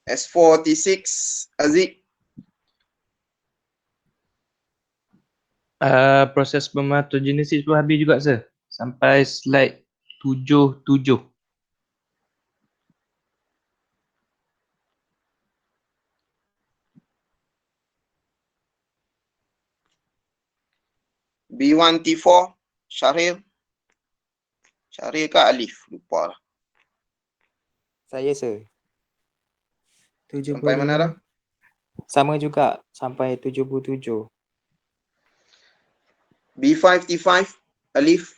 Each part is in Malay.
S4T6 Aziz. Proses spermatogenesis tu habis juga sir. Sampai slide 77. B1T4 Syaril. Syaril ke Alif? Lupa lah. Saya sir. 75. Sampai mana dah? Sama juga sampai 77. B5T5 Alif.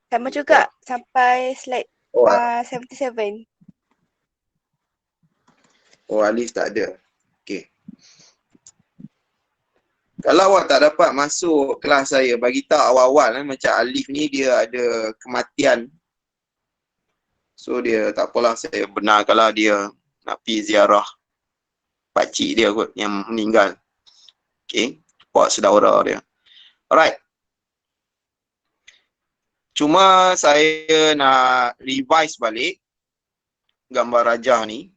Sama juga sampai slide Oh, 77. oh Alif tak ada. Okey. Kalau awak tak dapat masuk kelas saya, bagi tahu awal-awal macam Alif ni dia ada kematian. So dia tak apalah, saya benarkanlah dia nak pergi ziarah pakcik dia kot yang meninggal. Okey, buat saudara dia. Alright. Cuma saya nak revise balik gambar rajah ni.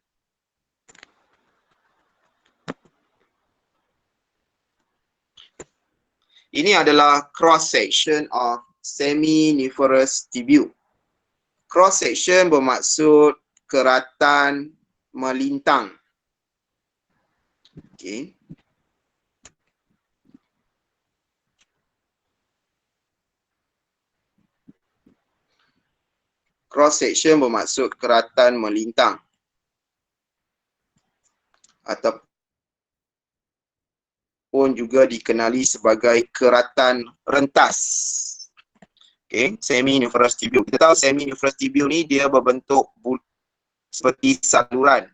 Ini adalah cross section of seminiferous tubule. Cross section bermaksud keratan melintang. Okey. Cross section bermaksud keratan melintang. Ataupun juga dikenali sebagai keratan rentas. Okay, seminiferous tubule. Kita tahu seminiferous tubule ni dia berbentuk seperti saluran.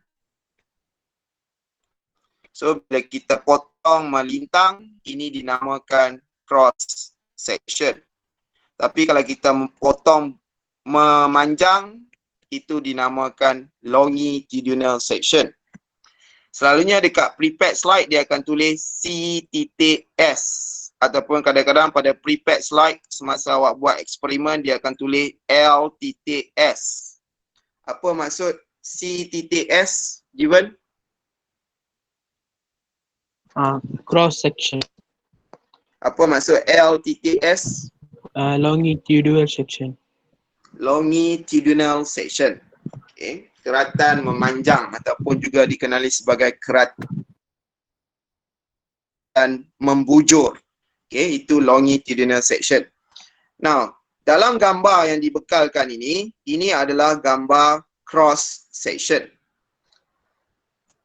So bila kita potong melintang, ini dinamakan cross section. Tapi kalau kita potong memanjang, itu dinamakan longitudinal section. Selalunya dekat prepared slide dia akan tulis C.S ataupun kadang-kadang pada prepared slide semasa awak buat eksperimen dia akan tulis L.S. Apa maksud C.S, Jivan? Cross section. Apa maksud L.S? Longitudinal section. Longitudinal section. Okay. Keratan memanjang ataupun juga dikenali sebagai keratan membujur. Okay, itu longitudinal section. Now, dalam gambar yang dibekalkan ini adalah gambar cross section.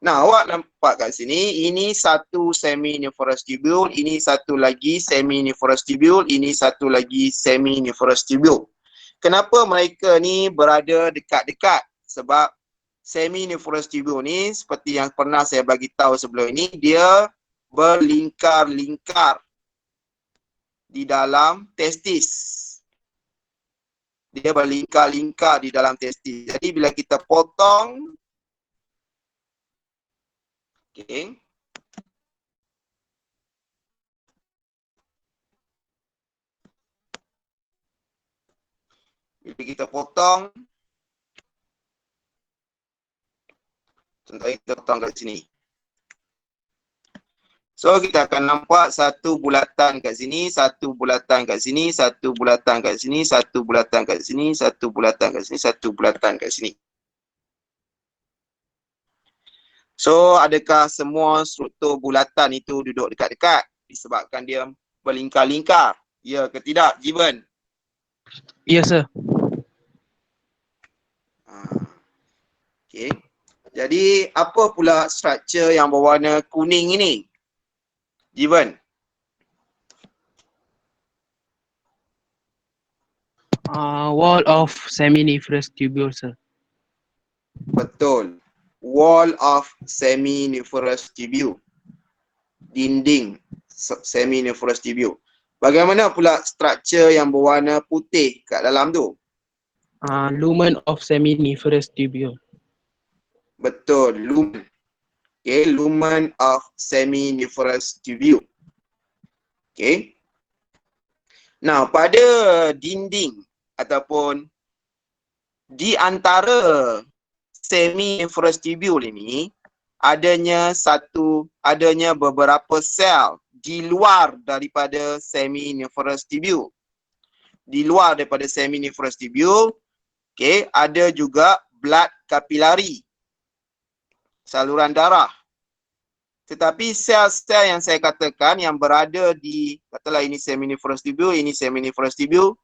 Nah, awak nampak kat sini, ini satu seminiferous tubule, ini satu lagi seminiferous tubule, ini satu lagi seminiferous tubule. Kenapa mereka ni berada dekat-dekat? Sebab seminiferous tubule ni seperti yang pernah saya bagi tahu sebelum ini, dia berlingkar-lingkar di dalam testis. Dia berlingkar-lingkar di dalam testis. Jadi bila kita potong, okey. Bila kita potong, contohnya kita potong kat sini. So kita akan nampak satu bulatan kat sini, satu bulatan kat sini, satu bulatan kat sini, satu bulatan kat sini, satu bulatan kat sini, satu bulatan kat sini. So adakah semua struktur bulatan itu duduk dekat-dekat disebabkan dia berlingkar-lingkar? Ya ke tidak, Jivan? Yes sir. Okey. Jadi apa pula struktur yang berwarna kuning ini? Jivan? Wall of seminiferous tubule sir. Betul. Wall of seminiferous tubule. Dinding seminiferous tubule. Bagaimana pula struktur yang berwarna putih kat dalam tu? Lumen of seminiferous tubule. Betul, lumen. Okay, lumen of seminiferous tubule. Okay. Now, pada dinding ataupun di antara seminiferous tubule ini adanya beberapa sel di luar daripada seminiferous tubule. Di luar daripada seminiferous tubule, okey, ada juga blood capillary, saluran darah. Tetapi sel-sel yang saya katakan yang berada di, katalah ini seminiferous tubule, ini seminiferous tubule,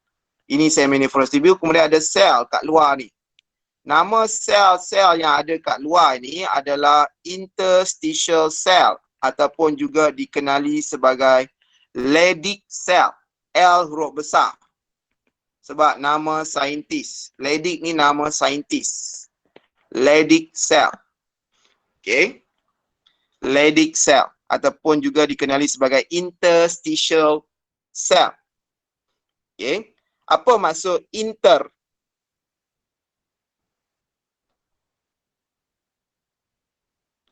ini seminiferous tubule, kemudian ada sel kat luar ni. Nama sel-sel yang ada kat luar ini adalah interstitial cell ataupun juga dikenali sebagai Leydig cell. L huruf besar. Sebab nama saintis. Leydig ni nama saintis. Leydig cell. Okay. Leydig cell ataupun juga dikenali sebagai interstitial cell. Okay. Apa maksud inter?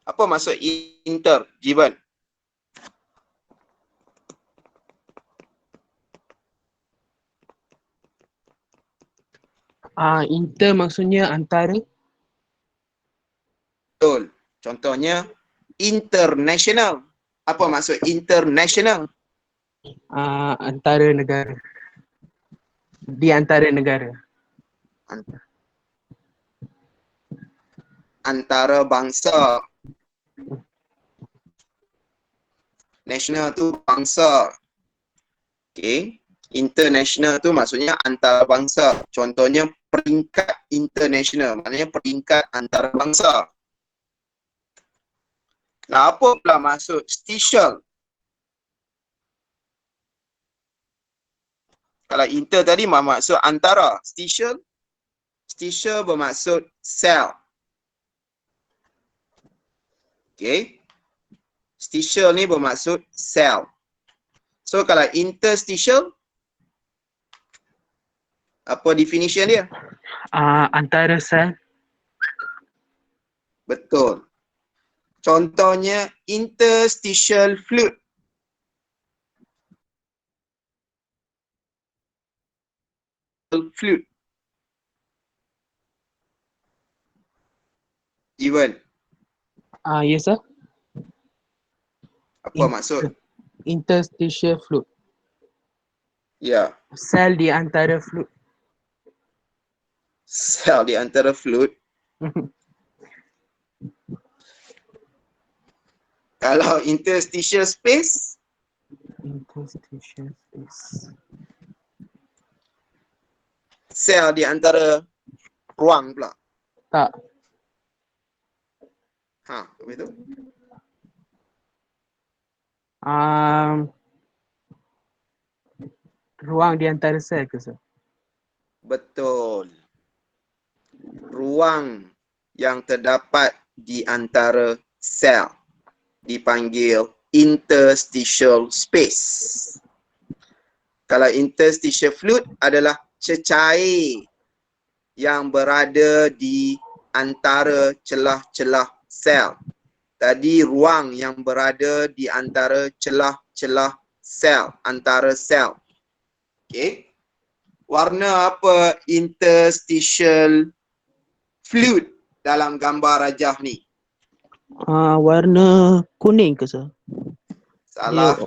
Apa maksud inter, Jiban? Inter maksudnya antara. Betul. Contohnya international. Apa maksud international? Antara negara. Di antara negara. Antara bangsa. National tu bangsa. Okay. International tu maksudnya antarabangsa. Contohnya peringkat international. Maknanya peringkat antarabangsa. Nah, apa pula maksud stitial? Kalau inter tadi maksud antara. Stitial bermaksud sel. Okay. Stitial ni bermaksud sel. So kalau interstitial, apa definition dia? Antara sel. Betul. Contohnya interstitial fluid. Fluid. Even. Yes sir. Apa maksud? Interstitial fluid. Ya. Sel di antara fluid. Sel di antara fluid. Kalau interstitial space, Interstitial space. sel di antara ruang pula. Tak. Apa itu? Ruang di antara sel ke sir? Betul. Ruang yang terdapat di antara sel dipanggil interstitial space. Kalau interstitial fluid adalah cecair yang berada di antara celah-celah sel. Tadi ruang yang berada di antara celah-celah sel, antara sel. Okey. Warna apa interstitial fluid dalam gambar rajah ni? Warna kuning ke sir? Salah.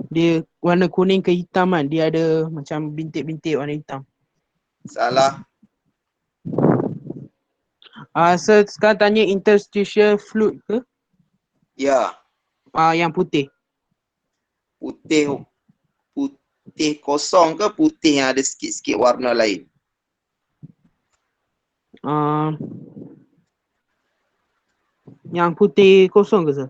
Dia warna kuning ke hitam kan. Dia ada macam bintik-bintik warna hitam. Salah. Sir sekarang tanya interstitial fluid ke? Ya. Yang putih. Putih kosong ke putih yang ada sikit-sikit warna lain? Yang putih kosong ke sir?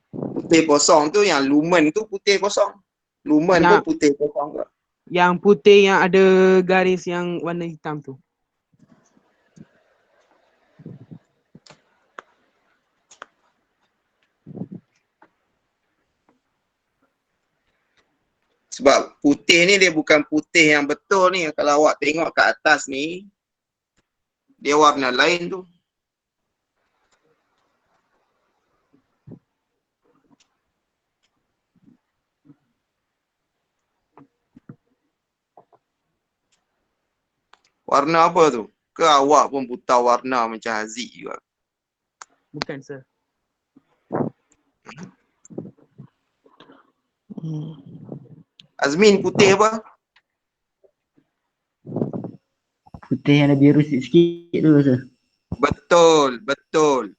Putih kosong tu yang lumen tu putih kosong. Lumen Yang- pun putih kosong ke? Yang putih yang ada garis yang warna hitam tu. Sebab putih ni dia bukan putih yang betul ni. Kalau awak tengok kat atas ni, dia warna lain tu. Warna apa tu? Ke awak pun buta warna macam Haziq juga? Bukan sir. Azmin putih apa? Putih yang ada biru sikit tu sir. Betul, betul.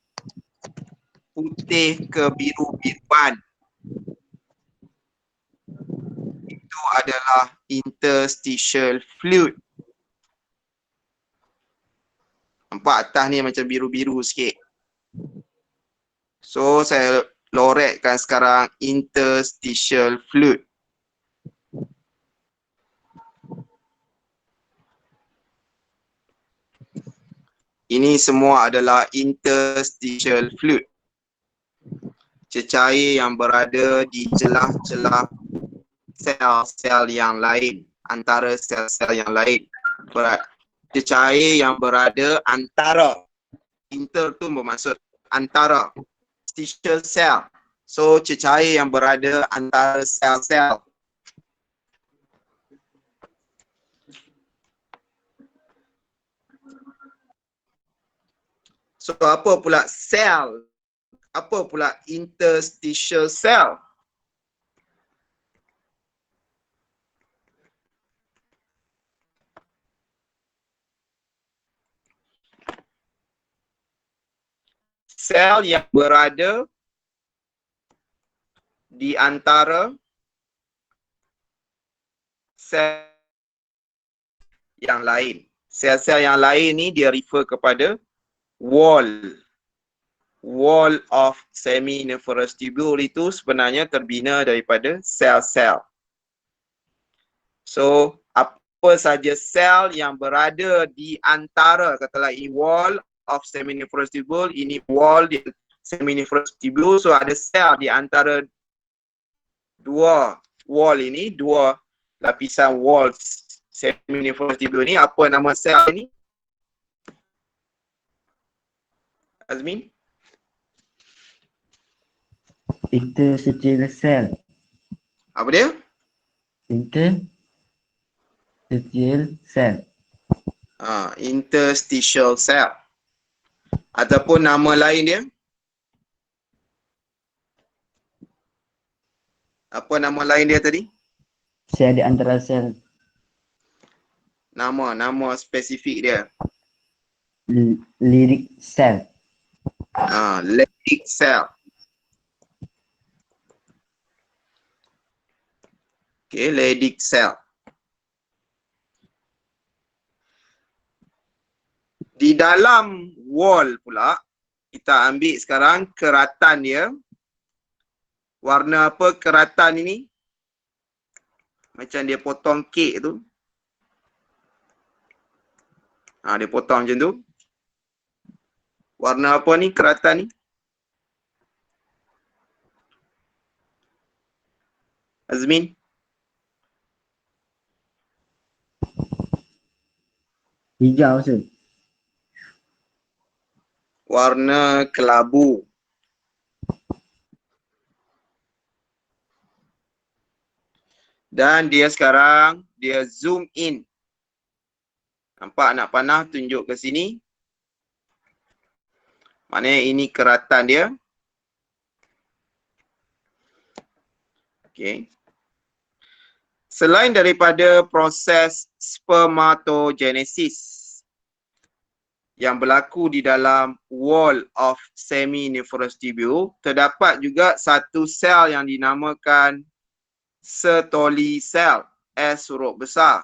Putih ke biru-biruan. Itu adalah interstitial fluid. Nampak atas ni macam biru-biru sikit. So saya lorekkan sekarang interstitial fluid. Ini semua adalah interstitial fluid. Cecair yang berada di celah-celah sel-sel yang lain, antara sel-sel yang lain. Cecair yang berada antara, inter tu bermaksud antara interstitial cell. So cecair yang berada antara sel-sel. So apa pula sel? Apa pula interstitial cell? Sel yang berada di antara sel yang lain. Sel-sel yang lain ni dia refer kepada wall of seminiferous tubule itu sebenarnya terbina daripada sel-sel. So, apa saja sel yang berada di antara, katalah ini wall of seminiferous tubule, ini wall di seminiferous tubule, so ada sel di antara dua wall ini, dua lapisan wall seminiferous tubule ni. Apa nama sel ini? Azmin? Interstitial cell. Apa dia? Interstitial cell. Interstitial cell. Ataupun nama lain dia? Apa nama lain dia tadi? Sel di antara sel. Nama spesifik dia. Lyric cell. Leydig cell. Okay, Leydig cell. Di dalam wall pula, kita ambil sekarang keratan dia. Warna apa keratan ini? Macam dia potong kek tu. Dia potong macam tu. Warna apa ni keratan ni? Azmin? Hijau sir. Warna kelabu. Dan dia sekarang, dia zoom in. Nampak anak panah tunjuk ke sini. Maknanya ini keratan dia. Okay. Selain daripada proses spermatogenesis yang berlaku di dalam wall of seminiferous tubule, terdapat juga satu sel yang dinamakan Sertoli cell, S huruf besar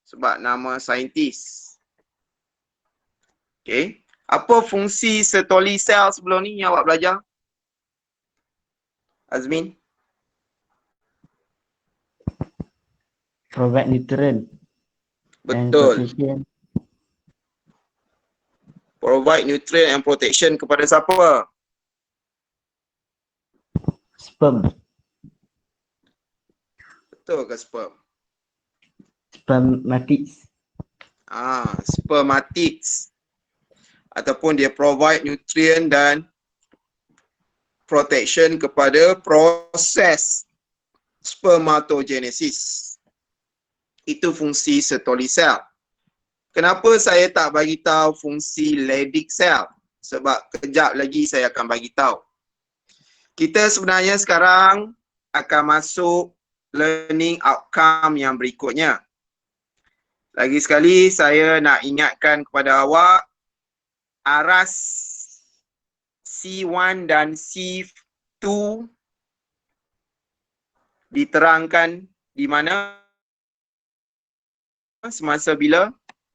sebab nama saintis. Okay. Apa fungsi Sertoli cell sebelum ni yang awak belajar? Azmin? Provide nutrient. And Betul. protection. Provide nutrient and protection kepada siapa? Sperm. Betul ke sperm? Spermatids. Spermatids. Ataupun dia provide nutrient dan protection kepada proses spermatogenesis. Itu fungsi Sertoli cell. Kenapa saya tak bagi tahu fungsi Leydig cell? Sebab kejap lagi saya akan bagi tahu. Kita sebenarnya sekarang akan masuk learning outcome yang berikutnya. Lagi sekali saya nak ingatkan kepada awak, aras C1 dan C2 diterangkan di mana, semasa bila?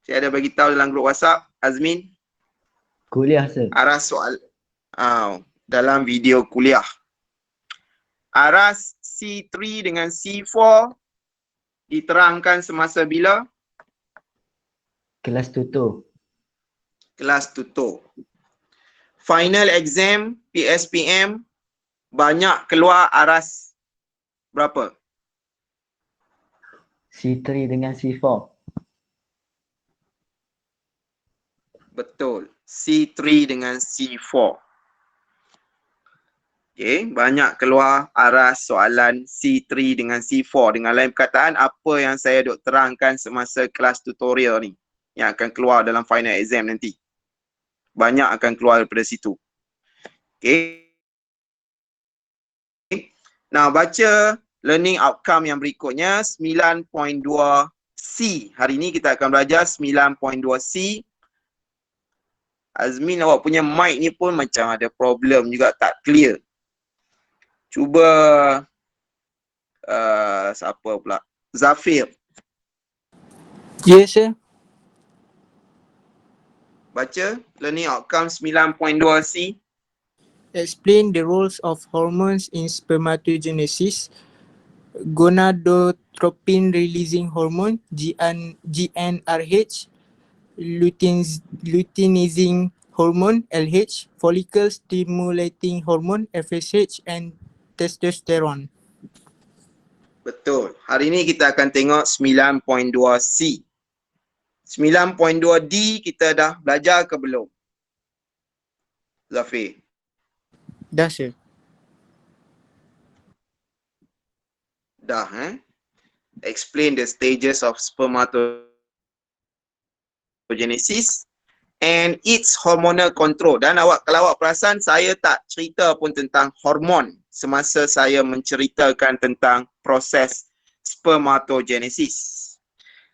Saya ada bagi tahu dalam grup WhatsApp, Azmin. Kuliah sir. Aras soal dalam video kuliah. Aras C3 dengan C4 diterangkan semasa bila? Kelas tutor. Kelas tutor. Final exam PSPM banyak keluar aras berapa? C3 dengan C4. Betul. C3 dengan C4. Okay, banyak keluar aras soalan C3 dengan C4. Dengan lain perkataan, apa yang saya duk terangkan semasa kelas tutorial ni yang akan keluar dalam final exam nanti. Banyak akan keluar daripada situ. Okay. Nah, baca learning outcome yang berikutnya 9.2C. Hari ini kita akan belajar 9.2C. Azmin, awak punya mic ni pun macam ada problem juga, tak clear. Cuba siapa pula? Zafir. Yes, sir. Baca learning outcome 9.2C. Explain the roles of hormones in spermatogenesis. Gonadotropin releasing hormone GnRH, luteinizing hormone LH, follicle stimulating hormone FSH, and testosterone. Betul. Hari ini kita akan tengok 9.2C. 9.2D kita dah belajar ke belum? Zafir. Dah, sir. Dah, Explain the stages of spermatogenesis and its hormonal control. Dan kalau awak perasan, saya tak cerita pun tentang hormon semasa saya menceritakan tentang proses spermatogenesis.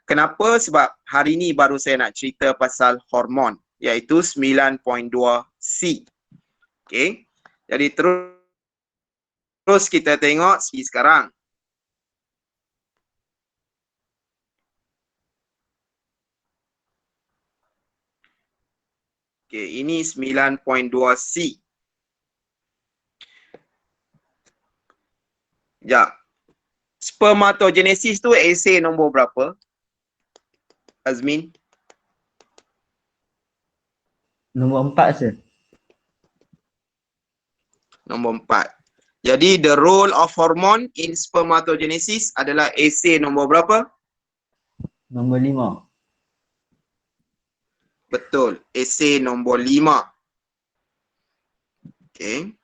Kenapa? Sebab hari ni baru saya nak cerita pasal hormon, iaitu 9.2C. Okay. Jadi terus kita tengok sekarang. Okay, ini 9.2C. Sekejap. Spermatogenesis tu esei nombor berapa? Azmin? Nombor 4 sir. Nombor 4. Jadi the role of hormone in spermatogenesis adalah esei nombor berapa? Nombor 5. Betul. Esei nombor 5. Okay.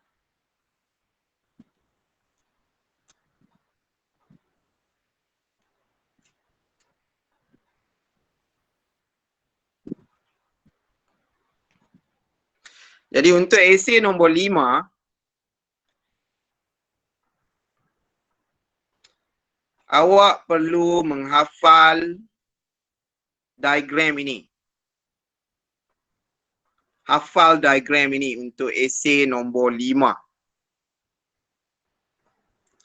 Jadi untuk esei nombor 5, awak perlu menghafal diagram ini. Hafal diagram ini untuk esei nombor 5.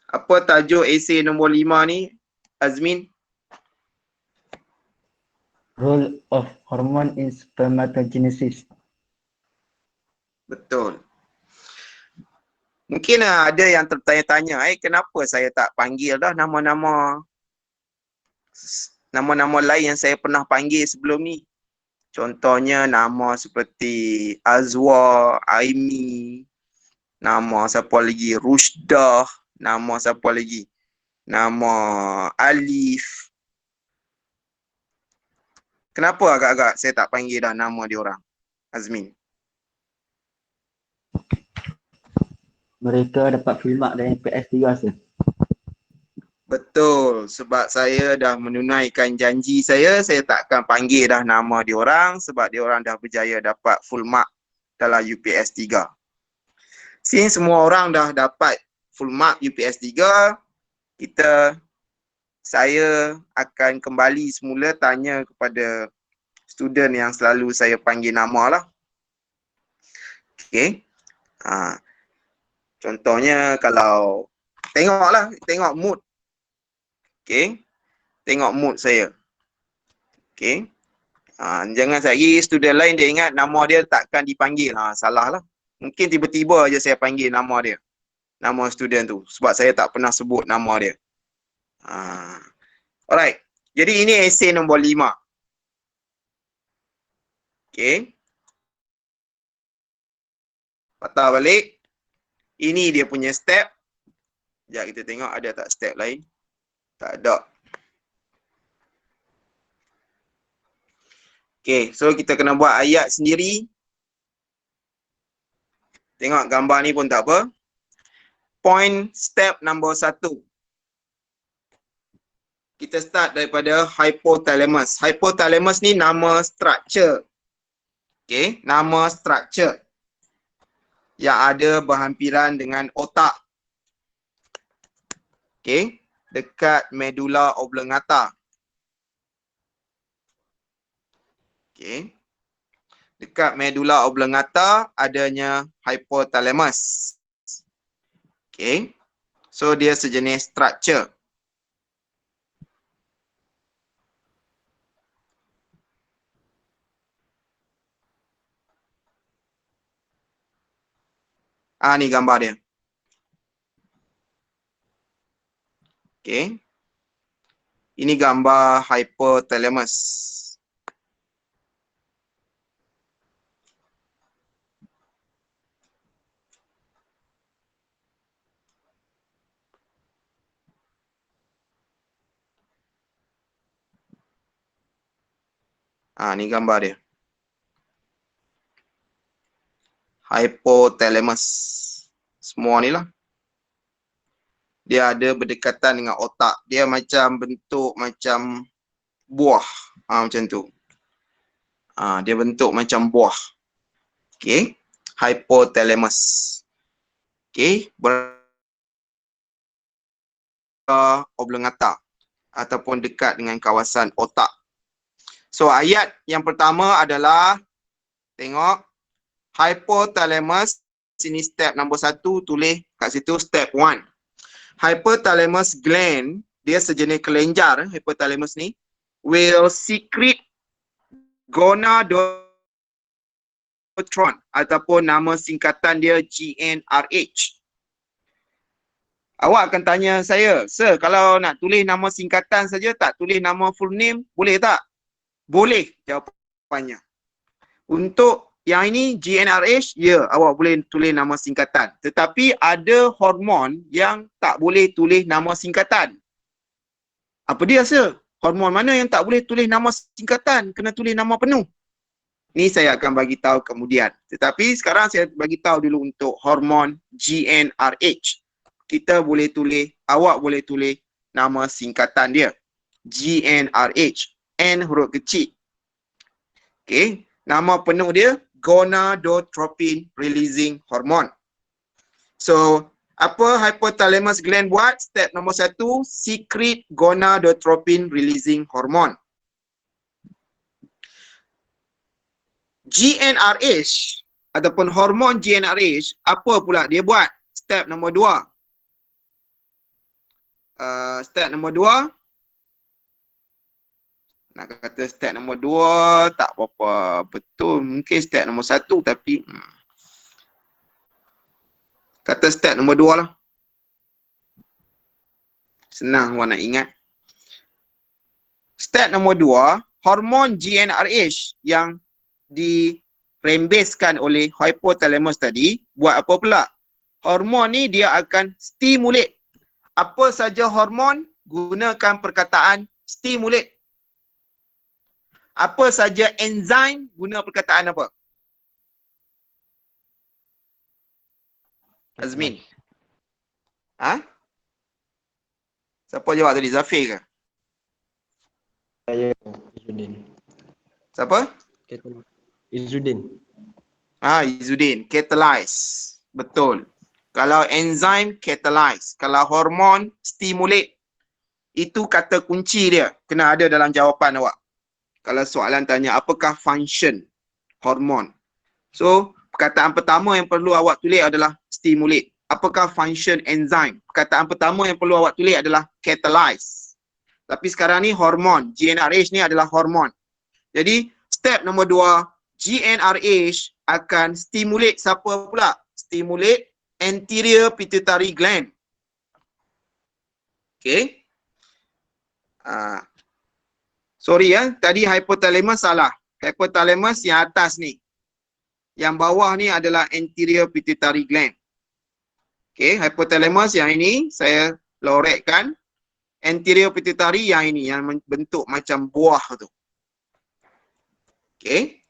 Apa tajuk esei nombor 5 ni, Azmin? Role of hormone in spermatogenesis. Betul. Mungkin ada yang tertanya-tanya, kenapa saya tak panggil dah nama-nama lain yang saya pernah panggil sebelum ni. Contohnya nama seperti Azwa, Aimi, nama siapa lagi? Rushdah, nama siapa lagi? Nama Alif. Kenapa agak-agak saya tak panggil dah nama dia orang, Azmin? Mereka dapat filmak dari PS3 sir. Betul. Betul. Sebab saya dah menunaikan janji saya tak akan panggil dah nama diorang sebab diorang dah berjaya dapat full mark dalam UPS 3. Since semua orang dah dapat full mark UPS 3, saya akan kembali semula tanya kepada student yang selalu saya panggil nama lah. Okay. Contohnya kalau tengok mood. Okay. Tengok mood saya. Okay. Jangan lagi student lain dia ingat nama dia takkan dipanggil. Salah lah. Mungkin tiba-tiba aja saya panggil nama dia. Nama student tu. Sebab saya tak pernah sebut nama dia. Alright. Jadi ini esei nombor 5. Okay. Patah balik. Ini dia punya step. Sekejap kita tengok ada tak step lain. Tak ada. Okay, so kita kena buat ayat sendiri. Tengok gambar ni pun tak apa. Point step nombor 1. Kita start daripada hypothalamus. Hypothalamus ni nama structure. Okay, nama structure yang ada berhampiran dengan otak. Okay, dekat medulla oblongata. Okay. Dekat medulla oblongata adanya hypothalamus. Okay. So dia sejenis structure. Ni gambar dia. Okay. Ini gambar hypothalamus. Ni gambar dia. Hypothalamus. Semua ni lah. Dia ada berdekatan dengan otak. Dia macam bentuk macam buah. Macam tu. Dia bentuk macam buah. Okay. Hypothalamus. Okay. Oblongata. Ataupun dekat dengan kawasan otak. So ayat yang pertama adalah tengok hypothalamus. Sini step nombor 1, tulis kat situ step 1. Hypothalamus gland, dia sejenis kelenjar, hypothalamus ni, will secrete gonadotropin ataupun nama singkatan dia GnRH. Awak akan tanya saya, sir, kalau nak tulis nama singkatan saja tak tulis nama full name, boleh tak? Boleh jawapannya. Untuk yang ini GnRH, ya, awak boleh tulis nama singkatan. Tetapi ada hormon yang tak boleh tulis nama singkatan. Apa dia, sir? Hormon mana yang tak boleh tulis nama singkatan? Kena tulis nama penuh. Ni saya akan bagi tahu kemudian. Tetapi sekarang saya bagi tahu dulu untuk hormon GnRH. Kita boleh tulis, awak boleh tulis nama singkatan dia. GnRH. N huruf kecil. Okay. Nama penuh dia gonadotropin releasing hormone. So, apa hypothalamus gland buat? Step nombor 1, secrete gonadotropin releasing hormone. GnRH ataupun hormon GnRH, apa pula dia buat? Step nombor 2. Step nombor 2. Nak kata step nombor 2 tak apa betul. Mungkin step nombor 1 tapi kata step nombor 2 lah. Senang awak nak ingat. Step nombor 2, hormon GnRH yang dirembeskan oleh hypothalamus tadi buat apa pula? Hormon ni dia akan stimulate. Apa saja hormon, gunakan perkataan stimulate. Apa saja enzim, guna perkataan apa? Azmin. Siapa jawab tadi? Zafir ke? Saya Izzuddin. Siapa? Izzuddin. Izzuddin. Catalyze. Betul. Kalau enzim, catalyze. Kalau hormon, stimulate. Itu kata kunci dia. Kena ada dalam jawapan awak. Kalau soalan tanya, apakah function hormon? So, perkataan pertama yang perlu awak tulis adalah stimulate. Apakah function enzim? Perkataan pertama yang perlu awak tulis adalah catalyze. Tapi sekarang ni hormon. GnRH ni adalah hormon. Jadi, step nombor 2, GnRH akan stimulate siapa pula? Stimulate anterior pituitary gland. Okay. Sorry ya, tadi hypothalamus salah. Hypothalamus yang atas ni. Yang bawah ni adalah anterior pituitary gland. Okay, hypothalamus yang ini saya lorekkan. Anterior pituitary yang ini, yang bentuk macam buah tu. Okay.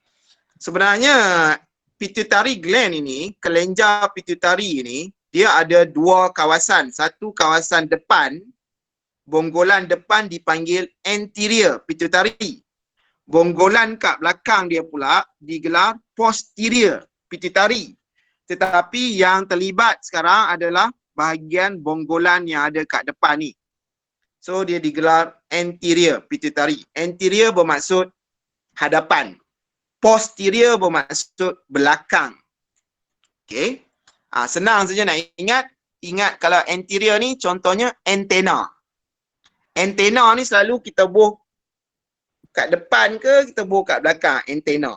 Sebenarnya pituitary gland ini, kelenjar pituitary ini, dia ada dua kawasan. Satu kawasan depan, bonggolan depan dipanggil anterior pituitary. Bonggolan kat belakang dia pula digelar posterior pituitary. Tetapi yang terlibat sekarang adalah bahagian bonggolan yang ada kat depan ni. So dia digelar anterior pituitary. Anterior bermaksud hadapan. Posterior bermaksud belakang. Okay. Senang saja nak ingat. Ingat kalau anterior ni contohnya antena. Antena ni selalu kita buh kat depan ke kita buh kat belakang antena.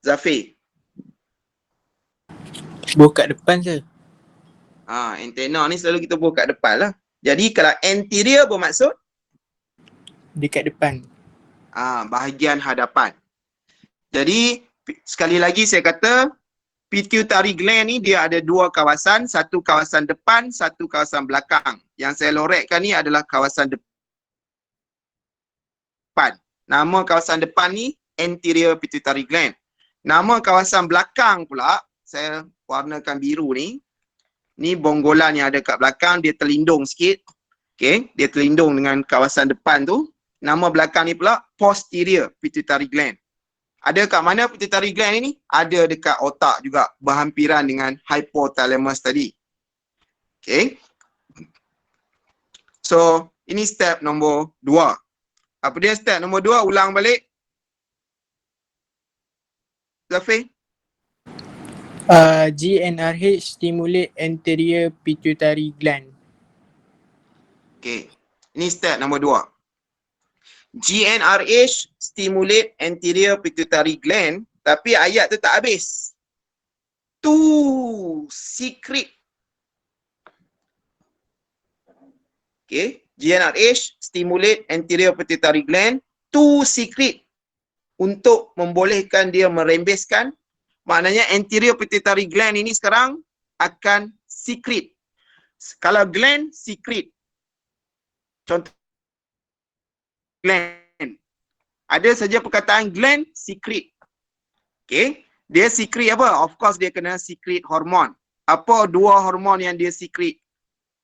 Zafir. Buh kat depan je. Antena ni selalu kita buh kat depan lah. Jadi kalau anterior bermaksud Dekat depan. bahagian hadapan. Jadi sekali lagi saya kata pituitary gland ni dia ada dua kawasan, satu kawasan depan, satu kawasan belakang. Yang saya lorekkan ni adalah kawasan depan. Nama kawasan depan ni anterior pituitary gland. Nama kawasan belakang pula saya warnakan biru ni. Ni bonggolan yang ada kat belakang, dia terlindung sikit. Okay, dia terlindung dengan kawasan depan tu. Nama belakang ni pula posterior pituitary gland. Ada kat mana pituitary gland ini? Ada dekat otak juga, berhampiran dengan hypothalamus tadi. Okay. So, ini step nombor 2. Apa dia step nombor 2? Ulang balik. Zafir? GnRH stimulate anterior pituitary gland. Okay. Ini step nombor 2. GnRH stimulate anterior pituitary gland, tapi ayat tu tak habis. To secrete. Okay. GnRH stimulate anterior pituitary gland to secrete. Untuk membolehkan dia merembeskan. Maknanya anterior pituitary gland ini sekarang akan secrete. Kalau gland, secrete. Contoh gland. Ada saja perkataan gland, secrete. Okay. Dia secrete apa? Of course dia kena secrete hormon. Apa dua hormon yang dia secrete?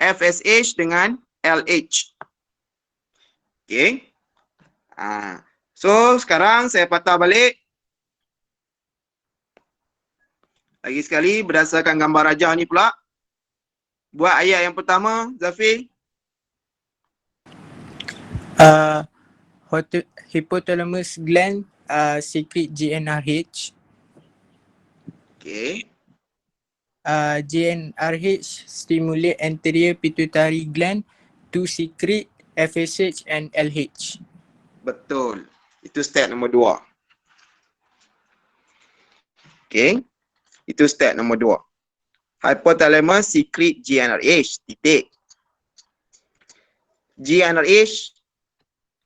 FSH dengan LH. Okay. So sekarang saya patah balik. Lagi sekali berdasarkan gambar rajah ni pula. Buat ayat yang pertama, Zafir. Hypothalamus gland secrete GnRH. Okay. GnRH stimulate anterior pituitary gland to secrete FSH and LH. Betul. Itu step nombor 2. Okay. Itu step nombor 2. Hypothalamus secrete GnRH. Titik. GnRH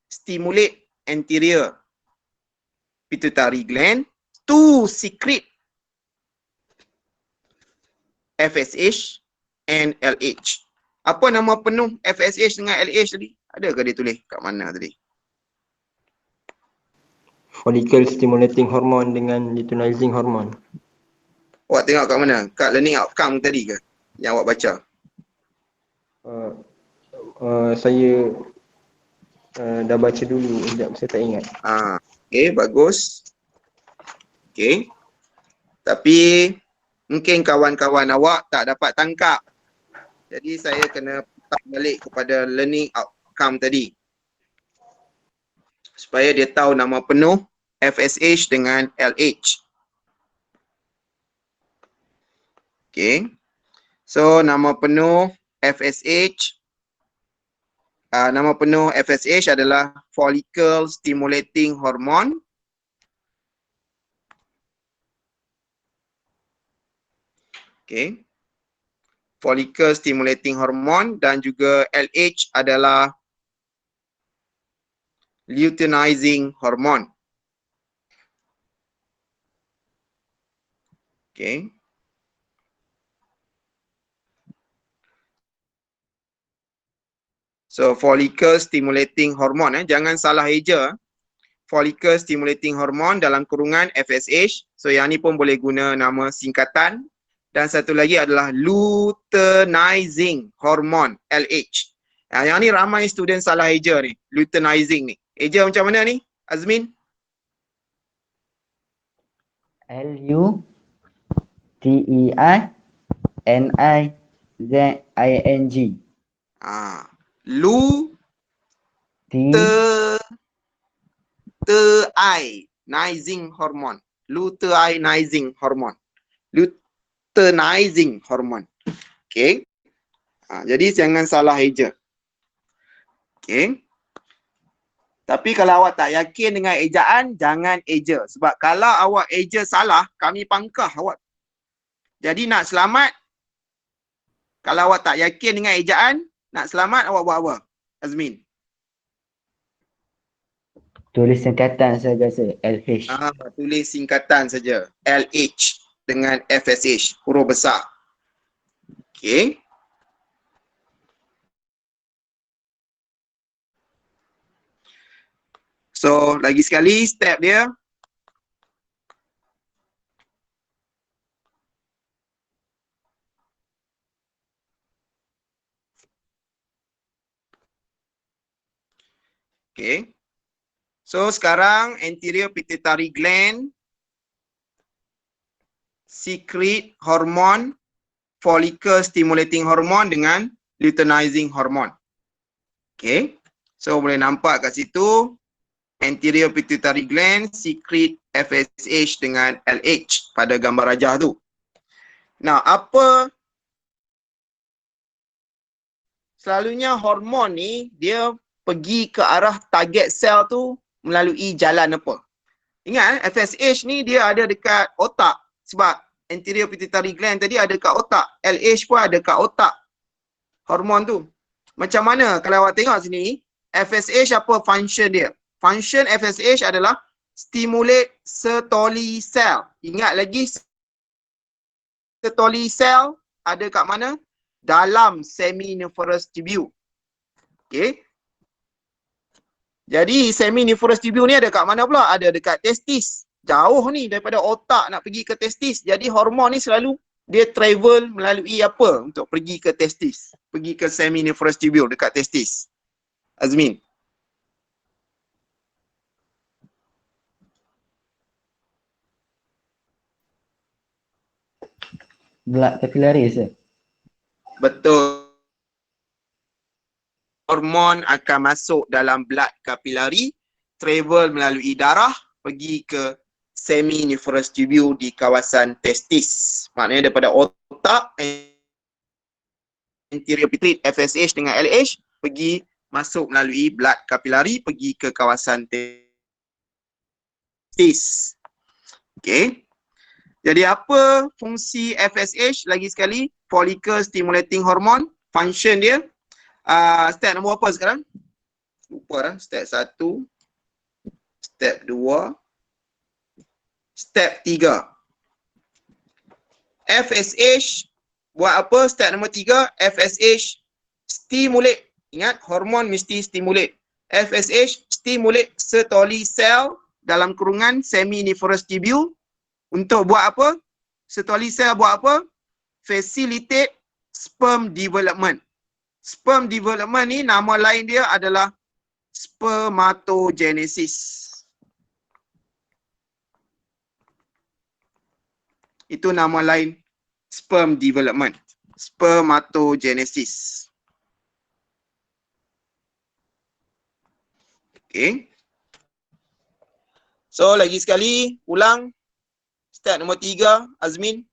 stimulate anterior pituitary gland to secrete FSH and LH. Apa nama penuh FSH dengan LH tadi? Adakah dia tulis kat mana tadi? Follicle stimulating hormone dengan luteinizing hormone. Awak tengok kat mana? Kat learning outcome tadi ke? Yang awak baca. Saya dah baca dulu, sekejap saya tak ingat. Okay, bagus. Okay. Tapi mungkin kawan-kawan awak tak dapat tangkap. Jadi saya kena putar balik kepada learning outcome tadi. Supaya dia tahu nama penuh FSH dengan LH. Okay. So nama penuh FSH. Nama penuh FSH adalah Follicle Stimulating Hormone. Okay. Follicle Stimulating Hormone dan juga LH adalah Luteinizing Hormone. Okay. So follicle stimulating hormone, jangan salah eja. Follicle stimulating hormone dalam kurungan FSH. So yang ni pun boleh guna nama singkatan. Dan satu lagi adalah luteinizing hormone, LH. Yang ni ramai student salah eja ni, luteinizing ni. Eja macam mana ni, Azmin? LUTEINIZING. Luteinizing hormone. Luteinizing hormone. Luteinizing hormone. Okay. Jadi jangan salah eja. Okay. Tapi kalau awak tak yakin dengan ejaan, jangan eja. Sebab kalau awak eja salah, kami pangkah awak. Jadi nak selamat, kalau awak tak yakin dengan ejaan, nak selamat awak buat apa, Azmin? Tulis singkatan saja sir, LH. Tulis singkatan saja, LH dengan FSH, huruf besar. Okay. So, lagi sekali step dia. Okay. So, sekarang anterior pituitary gland secrete hormon, follicle stimulating hormone dengan luteinizing hormone. Okay. So, boleh nampak kat situ anterior pituitary gland secrete FSH dengan LH pada gambar rajah tu. Nah, apa selalunya hormon ni dia pergi ke arah target sel tu melalui jalan apa? Ingat FSH ni dia ada dekat otak sebab anterior pituitary gland tadi ada kat otak. LH pun ada kat otak. Hormon tu. Macam mana kalau awak tengok sini, FSH apa function dia? Function FSH adalah stimulate Sertoli cell. Ingat lagi Sertoli cell ada kat mana? Dalam seminiferous tubule. Okay. Jadi seminiferous tubule ni ada kat mana pula? Ada dekat testis. Jauh ni daripada otak nak pergi ke testis. Jadi hormon ni selalu dia travel melalui apa untuk pergi ke testis? Pergi ke seminiferous tubule dekat testis. Azmin. Blood capillaries sir. Betul. Hormon akan masuk dalam blood capillary, travel melalui darah, pergi ke seminiferous tubule di kawasan testis. Maknanya daripada otak, anterior pituitary FSH dengan LH, pergi masuk melalui blood capillary, pergi ke kawasan testis. Okay. Jadi apa fungsi FSH lagi sekali? Follicle stimulating hormone. Function dia. Step nombor apa sekarang? Lupa dah. Step 1. Step 2. Step 3. FSH buat apa? Step nombor 3. FSH stimulate. Ingat, hormon mesti stimulate. FSH stimulate Sertoli cell dalam kurungan seminiferous tubule untuk buat apa? Stolicell buat apa? Facilitate sperm development. Sperm development ni nama lain dia adalah spermatogenesis. Itu nama lain sperm development. Spermatogenesis. Okay. So lagi sekali ulang step nombor 3, Azmin.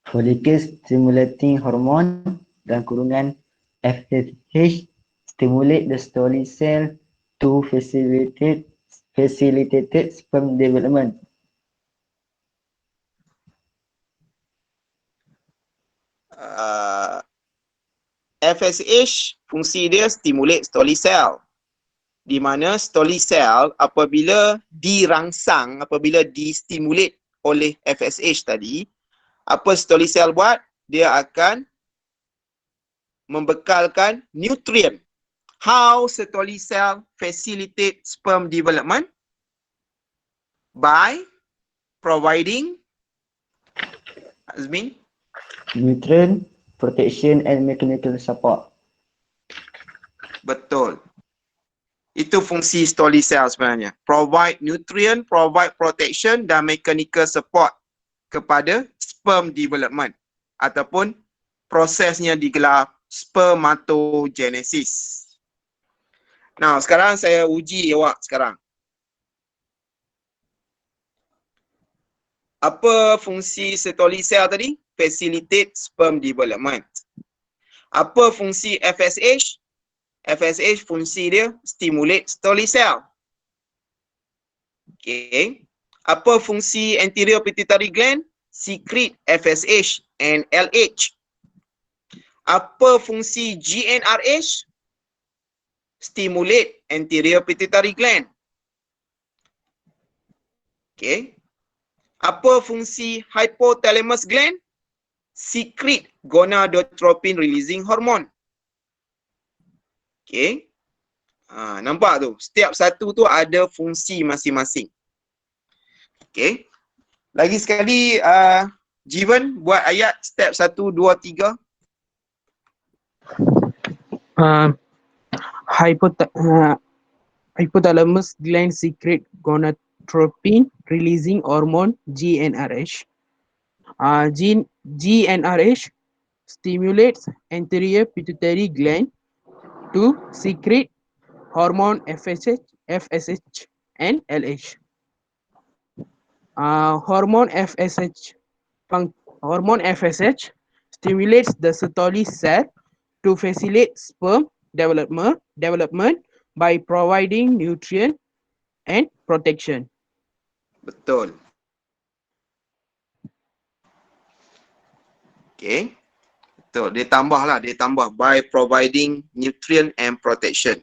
Follicle stimulating hormone dan kurungan FSH stimulate the Stolicell to facilitated sperm development. FSH fungsi dia stimulate Stolicell. Di mana Stolicell apabila dirangsang, apabila distimulate oleh FSH tadi, apa Stolicell buat? Dia akan membekalkan nutrien. How Stolicell facilitate sperm development? By providing, Azmin? Nutrient, protection and mechanical support. Betul. Itu fungsi Stolicell sebenarnya. Provide nutrient, provide protection dan mechanical support kepada sperm development. Ataupun prosesnya digelar spermatogenesis. Nah, sekarang saya uji awak sekarang. Apa fungsi Stolicell tadi? Facilitate sperm development. Apa fungsi FSH? FSH fungsi dia stimulate Stolicell. Okay. Apa fungsi anterior pituitary gland? Secrete FSH and LH. Apa fungsi GnRH? Stimulate anterior pituitary gland. Okay. Apa fungsi hypothalamus gland? Secrete gonadotropin releasing hormone. Okay. Nampak tu? Setiap satu tu ada fungsi masing-masing. Okay. Lagi sekali, Jivan buat ayat step 1, 2, 3. Hypothalamus gland secrete gonadotropin releasing hormone GnRH. GnRH stimulates anterior pituitary gland to secrete hormone FSH and LH. Hormone FSH stimulates the Stolicell to facilitate sperm development by providing nutrient and protection. Betul. Okay. Betul. Dia tambah by providing nutrient and protection.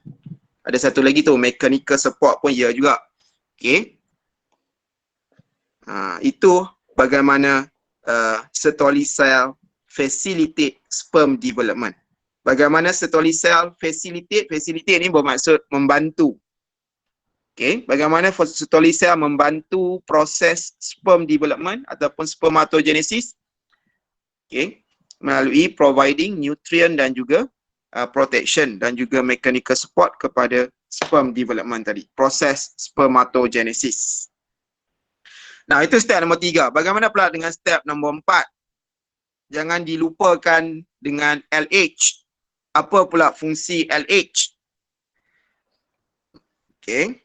Ada satu lagi tu, mechanical support pun ya juga. Okay. Itu bagaimana Stolicell facilitate sperm development. Bagaimana Stolicell facilitate ni bermaksud membantu. Okay. Bagaimana Stolicell membantu proses sperm development ataupun spermatogenesis. Okay. Melalui providing nutrient dan juga protection dan juga mechanical support kepada sperm development tadi. Proses spermatogenesis. Nah, itu step nombor 3. Bagaimana pula dengan step nombor 4? Jangan dilupakan dengan LH. Apa pula fungsi LH? Okay.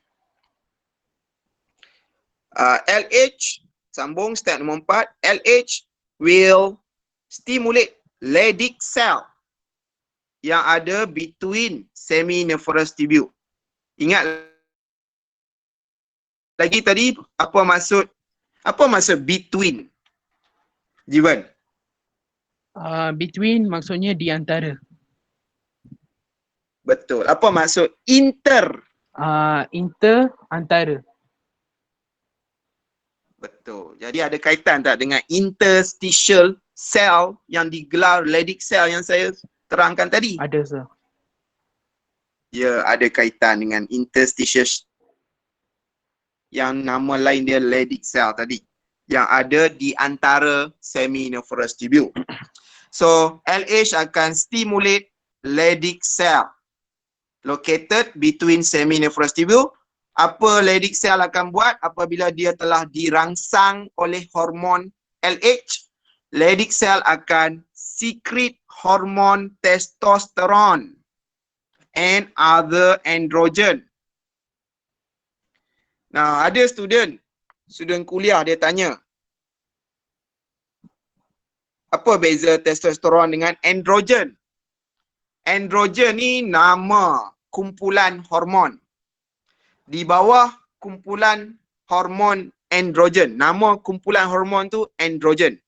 LH, sambung step nombor 4. LH will stimulate Leydig cell yang ada between seminiferous tubule. Ingat lagi tadi apa maksud between? Jivan. Between maksudnya di antara. Betul. Apa maksud inter? Inter antara. Betul. Jadi ada kaitan tak dengan interstitial cell yang digelar Leydig cell yang saya terangkan tadi? Ada, sir. Dia ada kaitan dengan interstitial yang nama lain dia Leydig cell tadi, yang ada di antara seminiferous tubule. So, LH akan stimulate Leydig cell located between seminiferous tubule. Apa Leydig cell akan buat apabila dia telah dirangsang oleh hormon LH? Leydig cell akan secrete hormon testosterone and other androgen. Nah, ada student kuliah dia tanya, apa beza testosteron dengan androgen? Androgen ni nama kumpulan hormon. Di bawah kumpulan hormon androgen, nama kumpulan hormon tu androgen.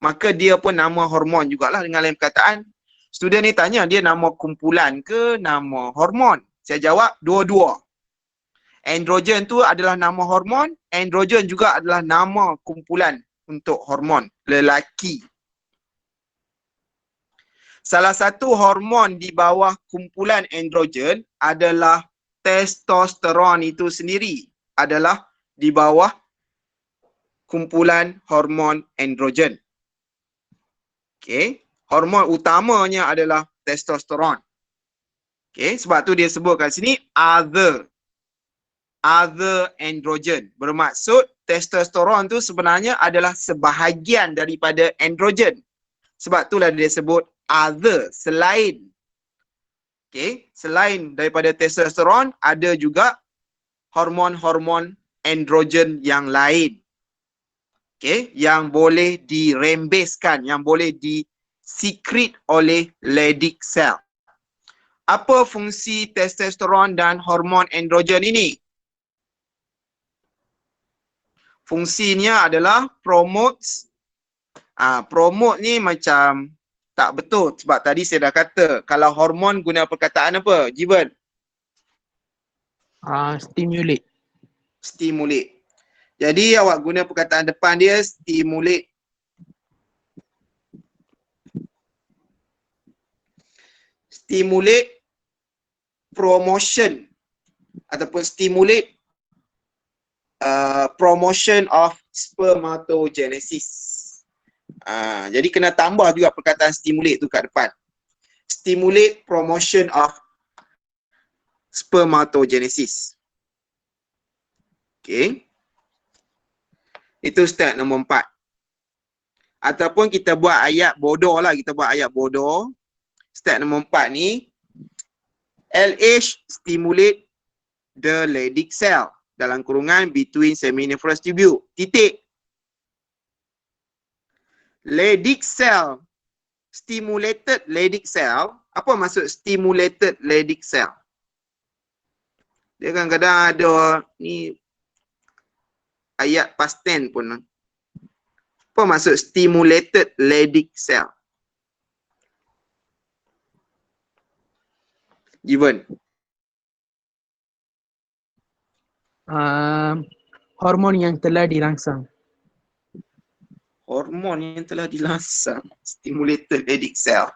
Maka dia pun nama hormon jugalah dengan lain perkataan. Student ni tanya dia nama kumpulan ke nama hormon? Saya jawab dua-dua. Androgen tu adalah nama hormon, androgen juga adalah nama kumpulan untuk hormon lelaki. Salah satu hormon di bawah kumpulan androgen adalah testosteron itu sendiri, adalah di bawah kumpulan hormon androgen. Okey, hormon utamanya adalah testosteron. Okey, sebab tu dia sebut kat sini other androgen. Bermaksud testosteron tu sebenarnya adalah sebahagian daripada androgen. Sebab itulah dia sebut other, selain. Okey, selain daripada testosteron ada juga hormon-hormon androgen yang lain. Okey, yang boleh dirembeskan, yang boleh disekret oleh Leydig cell. Apa fungsi testosteron dan hormon androgen ini? Fungsinya adalah promote ni macam tak betul sebab tadi saya dah kata kalau hormon guna perkataan apa? Given. Stimulate. Stimulate. Jadi awak guna perkataan depan dia stimulate. Stimulate promotion ataupun stimulate promotion of spermatogenesis. Jadi kena tambah juga perkataan stimulate tu kat depan. Stimulate promotion of spermatogenesis. Okay. Itu step nombor 4. Ataupun kita buat ayat bodoh lah. Kita buat ayat bodoh. Step nombor 4 ni. LH stimulate the Leydig cell. Dalam kurungan between seminiferous tubule. Titik. Leydig cell. Stimulated Leydig cell. Apa maksud stimulated Leydig cell? Dia kadang-kadang ada ni ayat past tense pun. Apa maksud stimulated Leydig cell? Given. Hormon yang telah dirangsang. Hormon yang telah dirangsang. Stimulated Leydig cell.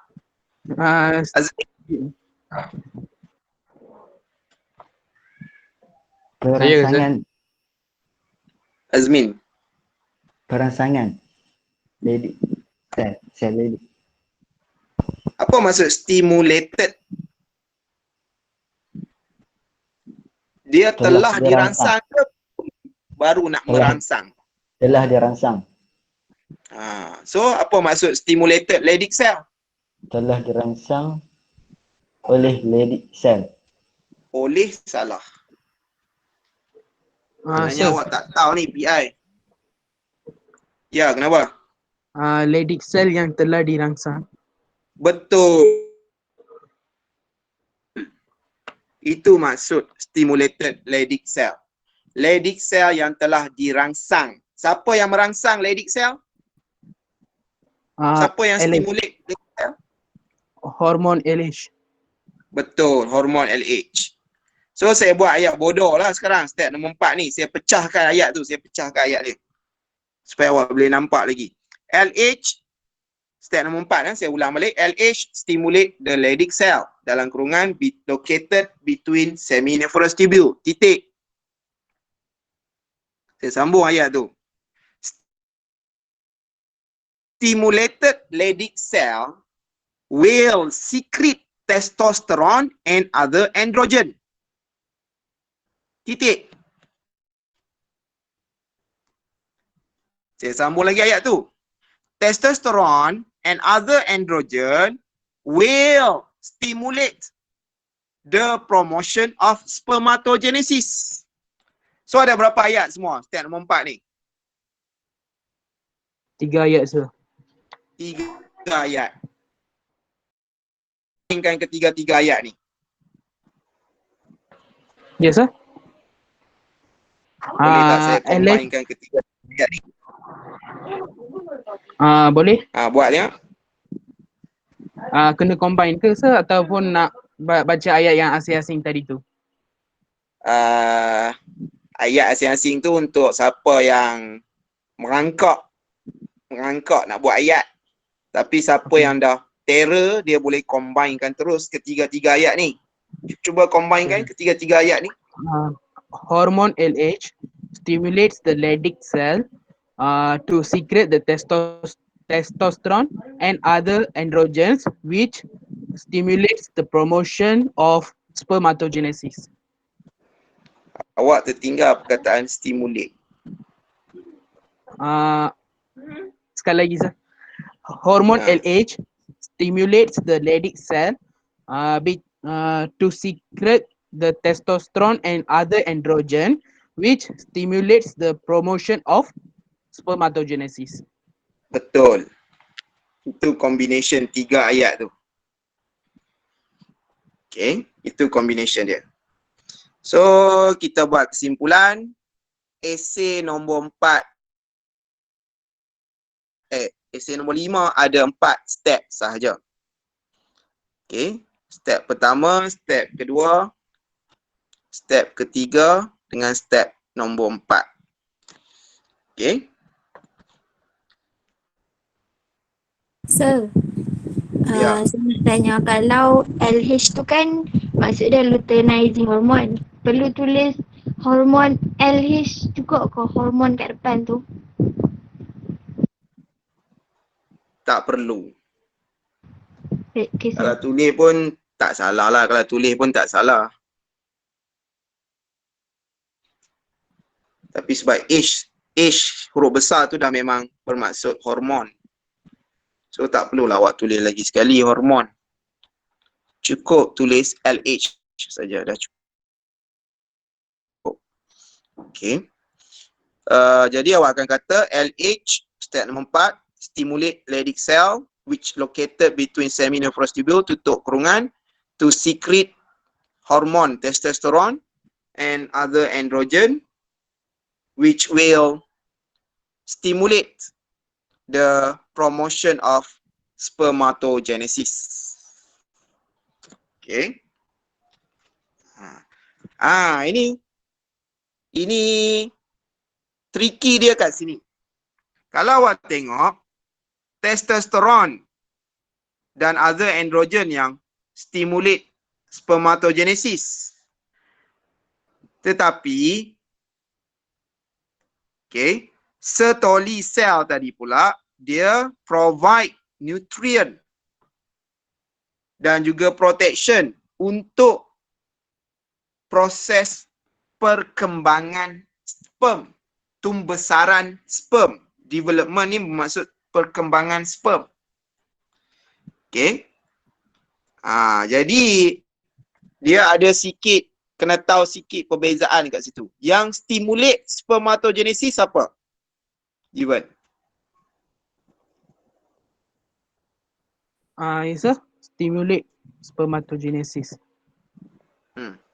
Azmi. Perangsangan, Azmin. perangsangan. Leydig cell Leydig. Apa maksud stimulated? Dia telah dirangsang ke baru nak merangsang? Telah dirangsang. So apa maksud stimulated Leydig cell? Telah dirangsang oleh Leydig cell. Oleh salah. Sebenarnya awak tak tahu ni PI. Ya, kenapa? Leydig cell yang telah dirangsang. Betul. Itu maksud stimulated Leydig cell. Leydig cell yang telah dirangsang. Siapa yang merangsang Leydig cell? Siapa yang stimulate Leydig cell? Hormon LH. Betul, hormon LH. So saya buat ayat bodoh lah sekarang. Step nombor 4 ni. Saya pecahkan ayat tu. Saya pecahkan ayat dia. Supaya awak boleh nampak lagi. LH Step nombor 4, saya ulang balik. LH stimulate the Leydig cell dalam kurungan located between seminiferous tubule. Titik. Saya sambung ayat tu. Stimulated Leydig cell will secrete testosterone and other androgen. Titik. Saya sambung lagi ayat tu. Testosterone and other androgen will stimulate the promotion of spermatogenesis. So ada berapa ayat semua? Step nombor 4 ni. 3 ayat sir. 3 ayat. Ingatkan ketiga-tiga ayat ni. Yes sir. Boleh tak saya LH combinekan ketiga ayat ni? boleh. Buat tengok. Kena combine ke sir ataupun nak baca ayat yang asing-asing tadi tu? Ayat asing-asing tu untuk siapa yang merangkak nak buat ayat. Tapi siapa yang dah terror, dia boleh combinekan terus ketiga-tiga ayat ni. Cuba combinekan ketiga-tiga ayat ni. Hormone LH stimulates the Leydig cell to secrete the testosterone and other androgens, which stimulates the promotion of spermatogenesis. Awak tertinggal perkataan stimulate. Sekali lagi sir. Hormone LH stimulates the Leydig cell to secrete the testosterone and other androgen, which stimulates the promotion of spermatogenesis. Betul. Itu combination 3 ayat tu. Okay, itu combination dia. So, kita buat kesimpulan. Esei nombor 4. Esei nombor 5 ada 4 step sahaja. Okay, step pertama, step kedua, step ketiga dengan step nombor 4. Okay. Sir, Ya. saya nak tanya, kalau LH tu kan maksud dia luteinizing hormone, perlu tulis hormon LH juga ke hormon kat depan tu? Tak perlu. Okay, Kalau sir. tulis pun tak salah lah. Kalau tulis pun tak salah. Tapi sebab H huruf besar tu dah memang bermaksud hormon. So tak perlulah awak tulis lagi sekali hormon. Cukup tulis LH saja, dah cukup. Okay. Jadi awak akan kata LH step nombor 4 stimulate Leydig cell which located between seminiferous tubule, tutup kurungan, to secrete hormone testosterone and other androgen which will stimulate the promotion of spermatogenesis. Okay. Ini tricky dia kat sini. Kalau awak tengok testosterone dan other androgen yang stimulate spermatogenesis. Tetapi okay, Sertoli cell tadi pula dia provide nutrient dan juga protection untuk proses perkembangan sperm, tumbesaran sperm. Development ni bermaksud perkembangan sperm. Okay. Jadi dia ada sikit, kena tahu sikit perbezaan kat situ. Yang stimulate spermatogenesis apa? Jiwan. Yes sir, stimulate spermatogenesis.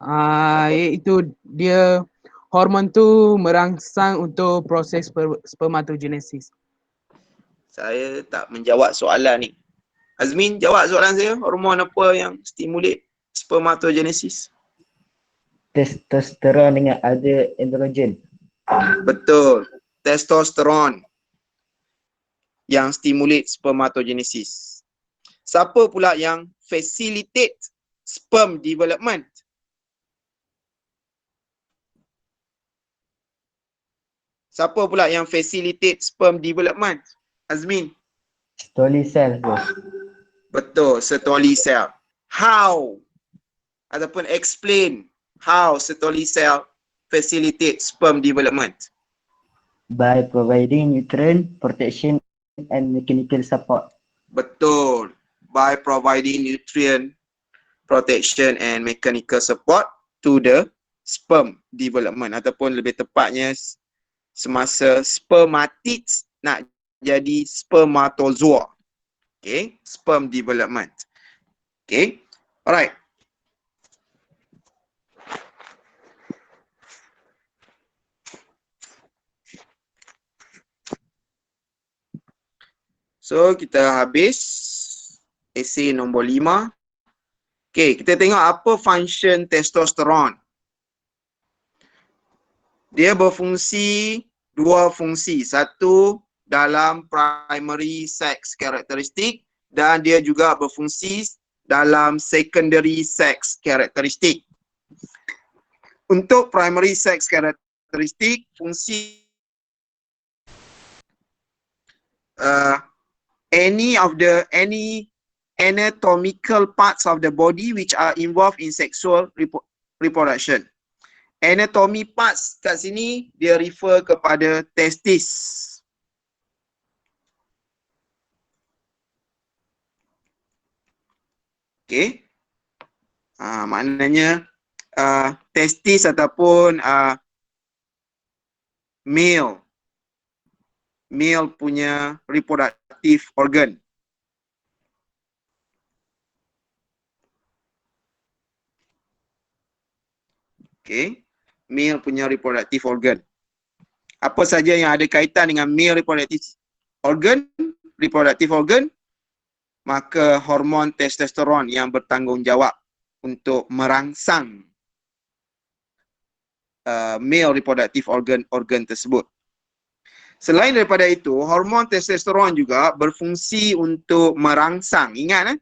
Iaitu dia hormon tu merangsang untuk proses spermatogenesis. Saya tak menjawab soalan ni. Azmin, jawab soalan saya. Hormon apa yang stimulate spermatogenesis? Testosteron dengan ada androgen. Betul. Testosteron. yang stimulate spermatogenesis. Siapa pula yang facilitate sperm development? Siapa pula yang facilitate sperm development? Azmin. Sterling cell bos. Betul, Sertoli cell. How? Ataupun explain how Sertoli cell facilitate sperm development. By providing nutrient, protection and mechanical support. Betul. By providing nutrient, protection and mechanical support to the sperm development, ataupun lebih tepatnya semasa spermatids nak jadi spermatozoa. Okay, sperm development. Okay, alright. So, kita habis esei nombor 5. Okay, kita tengok apa function testosteron. Dia berfungsi, dua fungsi. Satu, dalam primary sex characteristic dan dia juga berfungsi dalam secondary sex characteristic. Untuk primary sex characteristic, fungsi any anatomical parts of the body which are involved in sexual reproduction. Anatomy parts kat sini dia refer kepada testis. Okay. Maknanya testis ataupun male punya reproductive organ. Okay. Male punya reproductive organ. Apa saja yang ada kaitan dengan male reproductive organ, maka hormon testosteron yang bertanggungjawab untuk merangsang male reproductive organ tersebut. Selain daripada itu, hormon testosteron juga berfungsi untuk merangsang. Ingat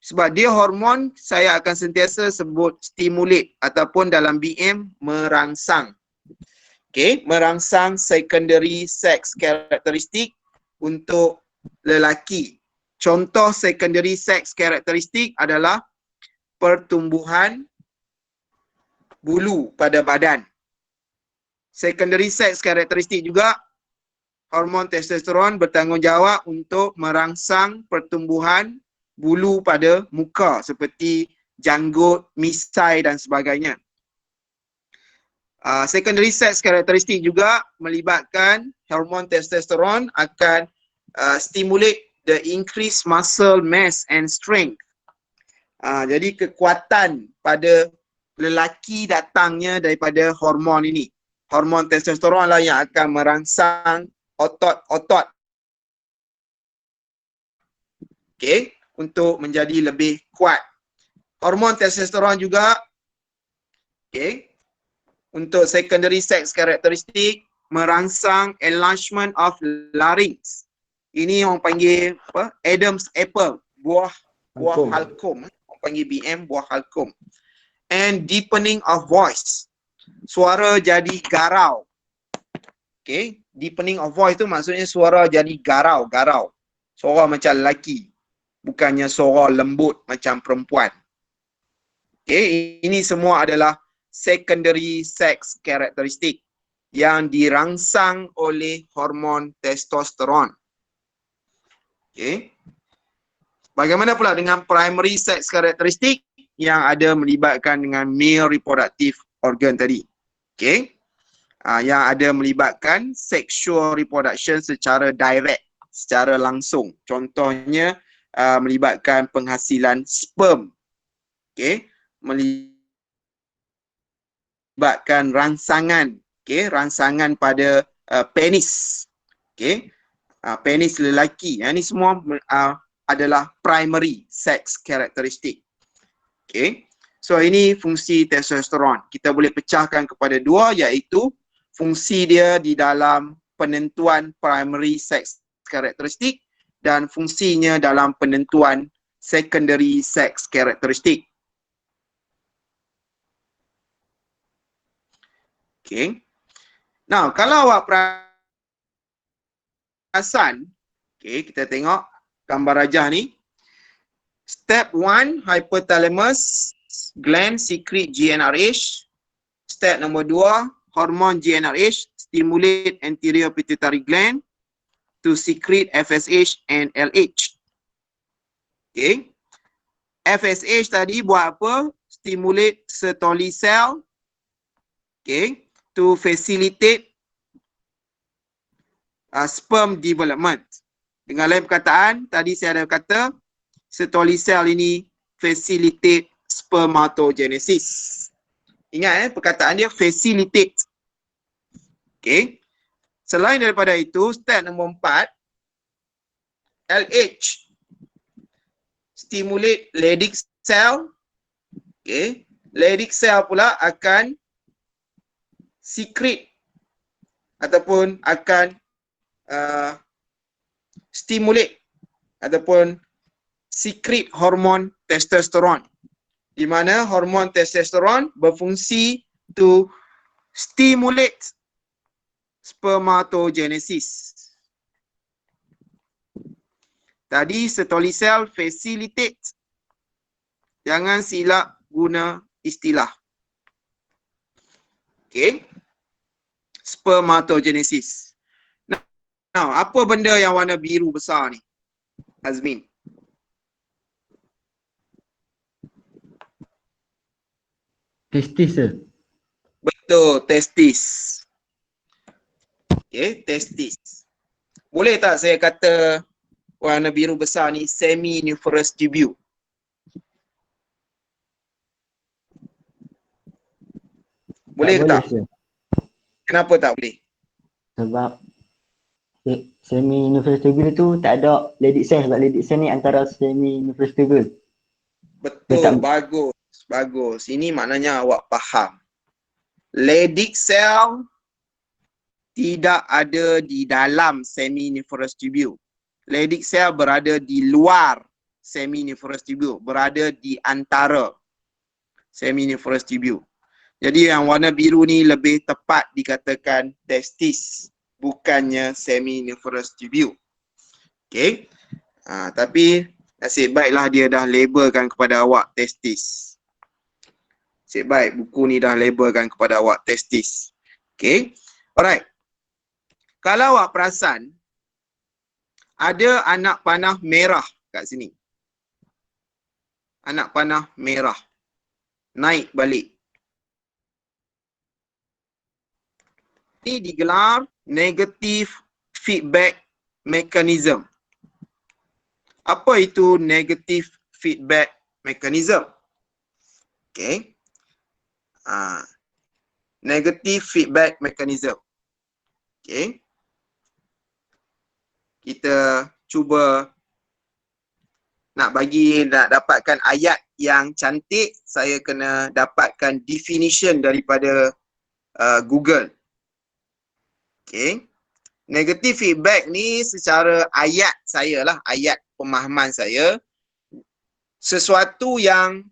sebab dia hormon, saya akan sentiasa sebut stimulate ataupun dalam BM merangsang. Okay, merangsang secondary sex characteristic untuk lelaki. Contoh secondary sex characteristic adalah pertumbuhan bulu pada badan. Secondary sex characteristic juga, hormon testosteron bertanggungjawab untuk merangsang pertumbuhan bulu pada muka seperti janggut, misai dan sebagainya. Secondary sex characteristic juga melibatkan hormon testosteron akan stimulate the increased muscle mass and strength. Jadi kekuatan pada lelaki datangnya daripada hormon ini. Hormon testosteron lah yang akan merangsang otot-otot. Okay, untuk menjadi lebih kuat. Hormon testosteron juga, okay, untuk secondary sex characteristic merangsang enlargement of larynx. Ini orang panggil apa? Adam's apple, buah halkum. Orang panggil BM, buah halkum. And deepening of voice. Suara jadi garau. Okay, deepening of voice tu maksudnya suara jadi garau. Suara macam lelaki. Bukannya suara lembut macam perempuan. Okay, ini semua adalah secondary sex characteristic yang dirangsang oleh hormon testosteron. Okay. Bagaimana pula dengan primary sex characteristic yang ada melibatkan dengan male reproductive organ tadi? Okay. Yang ada melibatkan sexual reproduction secara direct, secara langsung. Contohnya melibatkan penghasilan sperm. Okay. Melibatkan rangsangan. Okay. Rangsangan pada penis. Okay. Penis lelaki. Ini semua adalah primary sex characteristic. Okay. So ini fungsi testosteron. Kita boleh pecahkan kepada dua, iaitu fungsi dia di dalam penentuan primary sex karakteristik dan fungsinya dalam penentuan secondary sex karakteristik. Okay. Now, kalau awak perasan, okay, kita tengok gambar rajah ni. Step 1, hypothalamus gland secrete GnRH. Step nombor 2, hormon GnRH stimulate anterior pituitary gland to secrete FSH and LH. Okay. FSH tadi buat apa? Stimulate Sertoli cell, okay, to facilitate sperm development. Dengan lain perkataan, tadi saya ada kata Sertoli cell ini facilitate spermatogenesis. Ingat perkataan dia facilitate. Okay. Selain daripada itu, step nombor 4, LH stimulate Leydig cell. Okay. Leydig cell pula akan secrete ataupun akan stimulate ataupun secrete hormon testosteron, di mana hormon testosteron berfungsi to stimulate spermatogenesis. Tadi Sertoli cell facilitate. Jangan silap guna istilah. Okay. Spermatogenesis. Now, apa benda yang warna biru besar ni? Azmin. Testis sir. Betul, testis. Okay, testis. Boleh tak saya kata warna biru besar ni seminiferous tubule? Boleh ke tak? Sir. Kenapa tak boleh? Sebab semi-universe tubule tu tak ada Leydig cell, sebab Leydig cell ni antara semi-universe tubule. Betul, bagus. Bagus. Ini maknanya awak faham. Leydig cell tidak ada di dalam seminiferous tubule. Leydig cell berada di luar seminiferous tubule, berada di antara seminiferous tubule. Jadi yang warna biru ni lebih tepat dikatakan testis, bukannya seminiferous tubule. Okay. Tapi nasib baiklah dia dah labelkan kepada awak testis. Nasib baik buku ni dah labelkan kepada awak testis. Okay. Alright. Kalau awak perasan, ada anak panah merah kat sini. Anak panah merah. Naik balik. Ini digelar negative feedback mechanism. Apa itu negative feedback mechanism? Okay. Negative feedback mechanism. Okay. Kita cuba nak dapatkan ayat yang cantik, saya kena dapatkan definition daripada Google. Okay. Negative feedback ni secara ayat saya lah, ayat pemahaman saya, sesuatu yang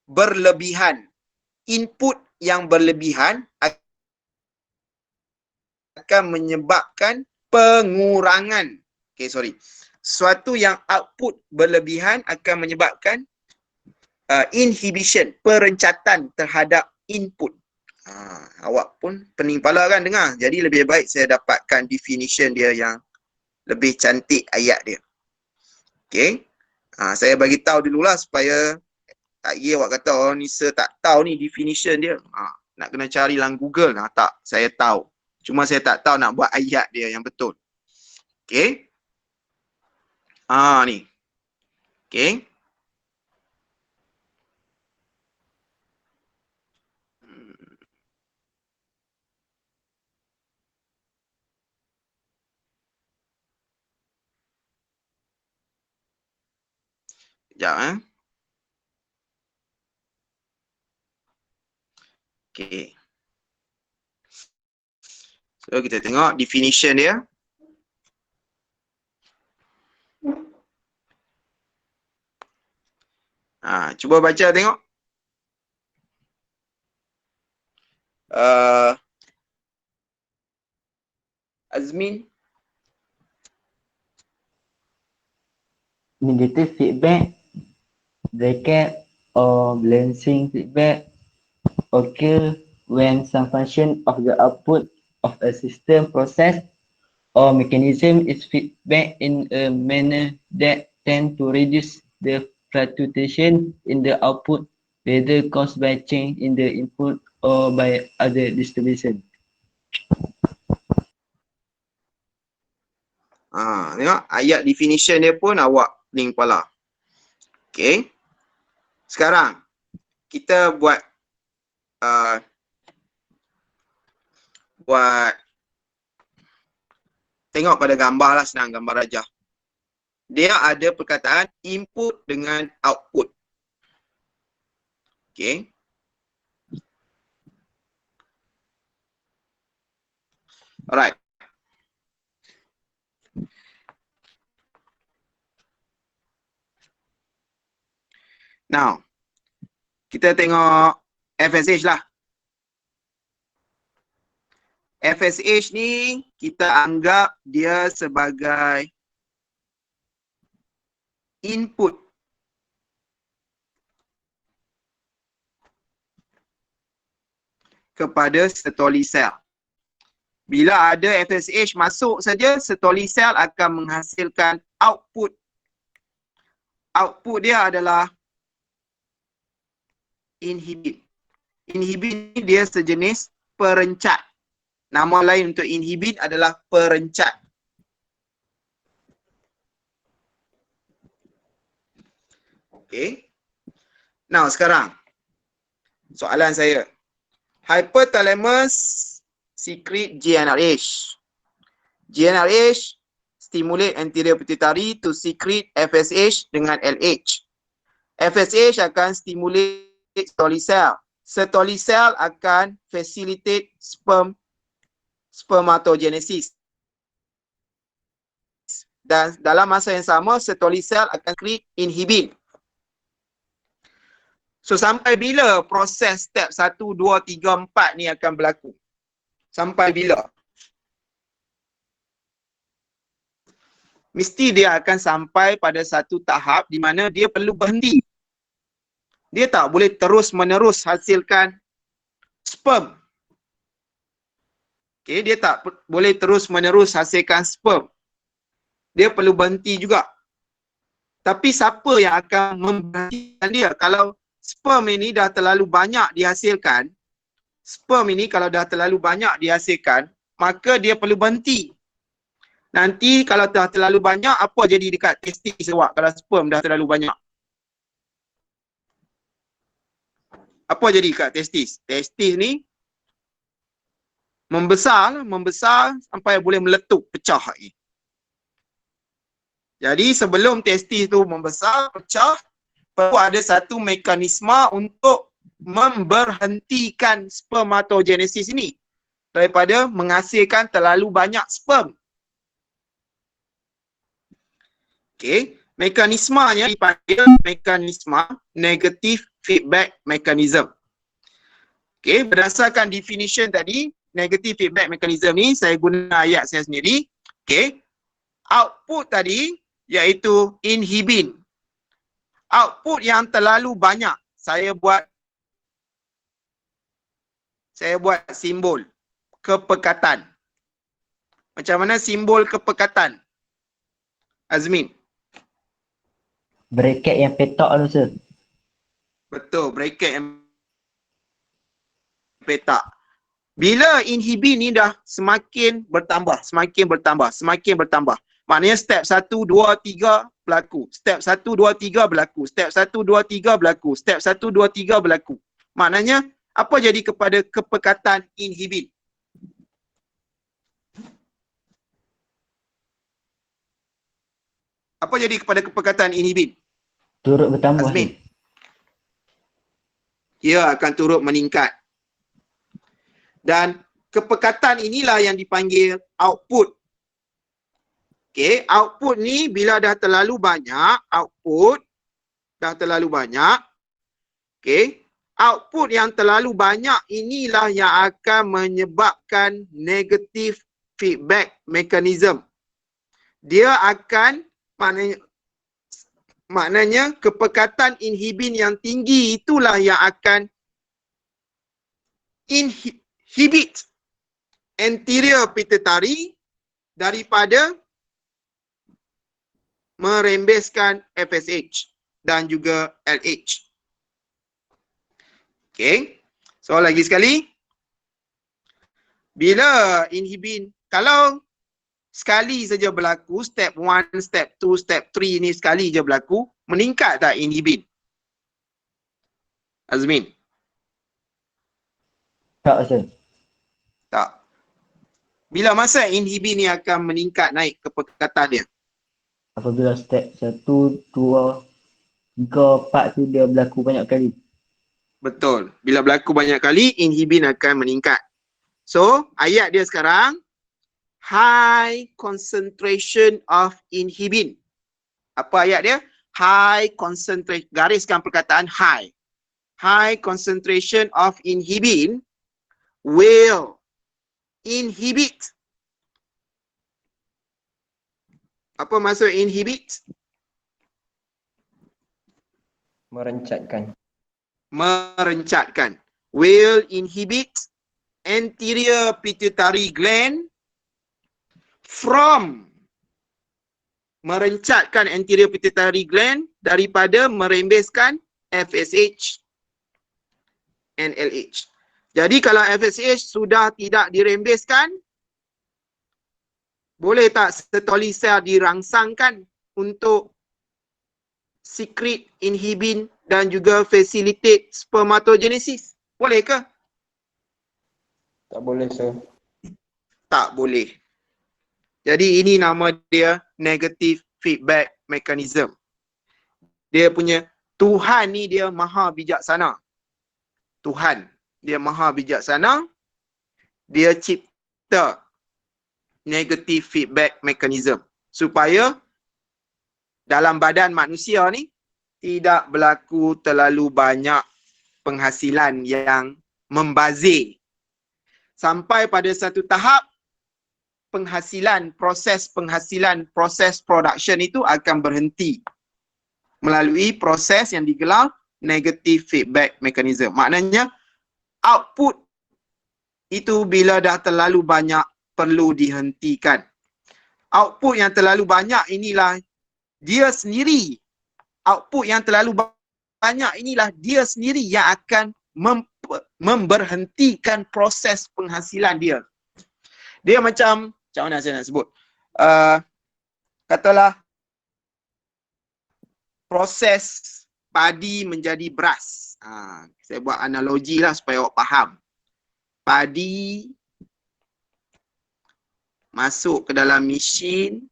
berlebihan, input yang berlebihan akan menyebabkan pengurangan. Sesuatu yang output berlebihan akan menyebabkan inhibition, perencatan terhadap input. Awak pun pening kepala kan dengar. Jadi lebih baik saya dapatkan definition dia yang lebih cantik ayat dia. Okay. Saya bagi tahu dululah supaya tak kira awak kata oh ni sir tak tahu ni definition dia. Nak kena cari dalam Google. Tak, saya tahu. Cuma saya tak tahu nak buat ayat dia yang betul. Okay. Ni. Okay. Sekejap Okay. So kita tengok definition dia. Cuba baca tengok. Azmin. Negative feedback, bracket or balancing feedback occur when some function of the output of a system process or mechanism is feedback in a manner that tend to reduce the fluctuation in the output, whether caused by change in the input or by other distribution. Tengok ayat definition dia pun awak pening kepala. Okay. Sekarang kita buat tengok pada gambar lah, senang, gambar rajah. Dia ada perkataan input dengan output. Okay. Alright. Now, kita tengok FSH lah. FSH ni kita anggap dia sebagai input. Kepada Sertoli cell. Bila ada FSH masuk saja, Sertoli cell akan menghasilkan output. Output dia adalah inhibin. Inhibin ni dia sejenis perencat. Nama lain untuk inhibin adalah perencat. Okay. Now sekarang soalan saya. Hypothalamus secrete GnRH. GnRH stimulate anterior pituitary to secrete FSH dengan LH. FSH akan stimulate Sertoli cell. Sertoli cell akan facilitate spermatogenesis. Dan dalam masa yang sama, Sertoli cell akan create inhibin. So sampai bila proses step 1, 2, 3, 4 ni akan berlaku? Sampai bila? Mesti dia akan sampai pada satu tahap di mana dia perlu berhenti. Dia tak boleh terus-menerus hasilkan sperm. Okay, dia tak boleh terus-menerus hasilkan sperm. Dia perlu berhenti juga. Tapi siapa yang akan memberhentikan dia? Kalau sperm ini dah terlalu banyak dihasilkan, maka dia perlu berhenti. Nanti kalau dah terlalu banyak, apa jadi dekat testis awak kalau sperm dah terlalu banyak? Apa jadi kat testis? Testis ni membesar sampai boleh meletup, pecah lagi. Jadi sebelum testis tu membesar, pecah, perlu ada satu mekanisme untuk memberhentikan spermatogenesis ini daripada menghasilkan terlalu banyak sperm. Okey, mekanismenya dipanggil mekanisme negative feedback mechanism. Okey, berdasarkan definition tadi, negative feedback mechanism ni saya guna ayat saya sendiri. Okey. Output tadi iaitu inhibin. Output yang terlalu banyak, saya buat simbol kepekatan. Macam mana simbol kepekatan? Azmin. Bracket yang petak tu, sir. Betul, bracket yang petak. Bila inhibin ni dah semakin bertambah, maknanya step 1, 2, 3 berlaku. Step 1, 2, 3 berlaku. Step 1, 2, 3 berlaku. Step 1, 2, 3 berlaku. Maknanya apa jadi kepada kepekatan inhibin? Apa jadi kepada kepekatan inhibin? Turut bertambah. Azmin. Ia akan turut meningkat. Dan kepekatan inilah yang dipanggil output. Okey, output ni bila dah terlalu banyak output, dah terlalu banyak, okay, output yang terlalu banyak inilah yang akan menyebabkan negative feedback mechanism. Dia akan, maknanya kepekatan inhibin yang tinggi itulah yang akan inhibit anterior pituitary daripada merembeskan FSH dan juga LH. Okay. So lagi sekali, bila inhibin, kalau sekali saja berlaku, step 1, step 2, step 3 ni sekali je berlaku, meningkat tak inhibin? Azmin? Tak, Ustaz. Tak. Bila masa inhibin ni akan meningkat naik kepekatan dia? Apabila step 1, 2, 3, 4 tu dia berlaku banyak kali. Betul. Bila berlaku banyak kali, inhibin akan meningkat. So, ayat dia sekarang, high concentration of inhibin. Apa ayat dia? High concentration, gariskan perkataan high. High concentration of inhibin will inhibit. Apa maksud inhibit? Merencatkan. Merencatkan. Will inhibit anterior pituitary gland from, merencatkan anterior pituitary gland daripada merembeskan FSH and LH. Jadi kalau FSH sudah tidak dirembeskan, boleh tak setolisel dirangsangkan untuk secrete inhibin dan juga facilitate spermatogenesis? Boleh ke? Tak boleh, Sir. Tak boleh. Jadi ini nama dia negative feedback mechanism. Dia punya Tuhan ni dia maha bijaksana. Tuhan dia maha bijaksana. Dia cipta negative feedback mechanism supaya dalam badan manusia ni tidak berlaku terlalu banyak penghasilan yang membazir. Sampai pada satu tahap proses production itu akan berhenti melalui proses yang digelar negative feedback mechanism. Maknanya output itu bila dah terlalu banyak perlu dihentikan. Output yang terlalu banyak inilah dia sendiri. Output yang terlalu banyak inilah dia sendiri yang akan memberhentikan proses penghasilan dia. Dia macam mana saya nak sebut? Katalah proses padi menjadi beras. Saya buat analogi lah supaya awak faham. Padi masuk ke dalam mesin,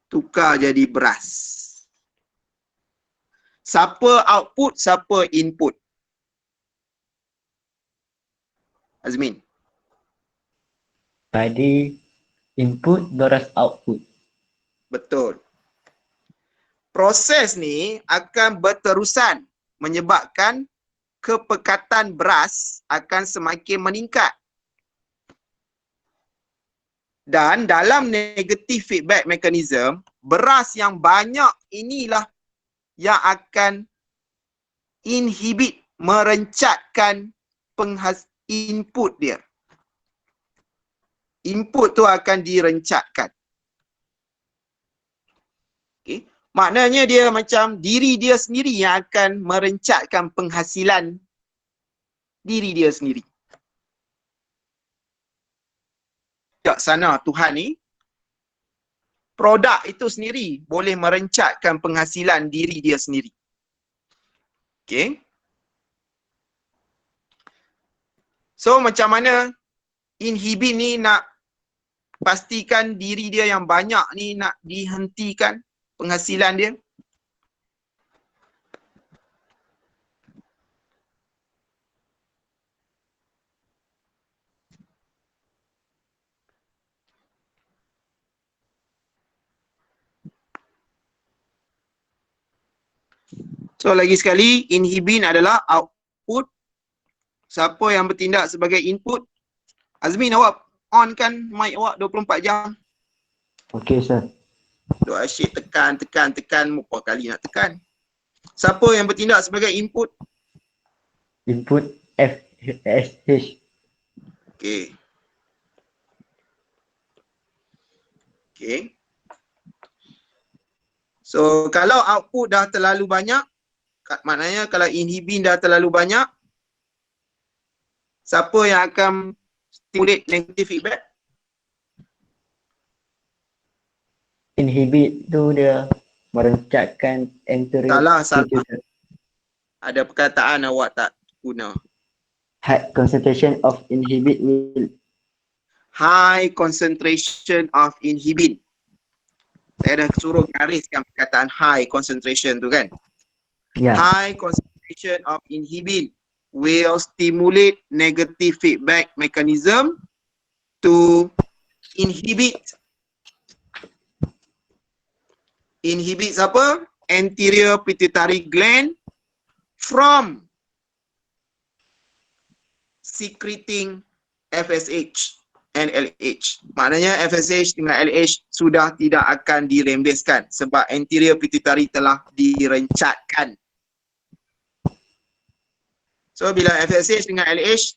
tukar jadi beras. Siapa output, siapa input? Azmin. Padi input, beras output. Betul. Proses ni akan berterusan menyebabkan kepekatan beras akan semakin meningkat. Dan dalam negative feedback mechanism, beras yang banyak inilah yang akan inhibit, merencatkan input dia. Input tu akan direncatkan. Okay. Maknanya dia macam diri dia sendiri yang akan merencatkan penghasilan diri dia sendiri. Bijaksana Tuhan ni, produk itu sendiri boleh merencatkan penghasilan diri dia sendiri. Okay. So macam mana inhibin ni nak pastikan diri dia yang banyak ni nak dihentikan penghasilan dia? So lagi sekali, inhibin adalah output. Siapa yang bertindak sebagai input? Azmin, awak on kan mic awak 24 jam. Okey, sir. Duk asyik tekan. Berapa kali nak tekan? Siapa yang bertindak sebagai input? Input FSH. Okey. Okey. So kalau output dah terlalu banyak, maknanya kalau inhibin dah terlalu banyak, siapa yang akan stimulate negative feedback? Inhibit tu dia merencatkan anterior Salah. pituitary. Ada perkataan awak tak guna. High concentration of inhibit will High concentration of inhibin. Saya dah suruh gariskan perkataan high concentration tu kan. ya. High concentration of inhibin will stimulate negative feedback mechanism to inhibit siapa? Anterior pituitary gland from secreting FSH and LH. Maknanya FSH dengan LH sudah tidak akan dirembeskan sebab anterior pituitary telah direncatkan. So bila FSH dengan LH,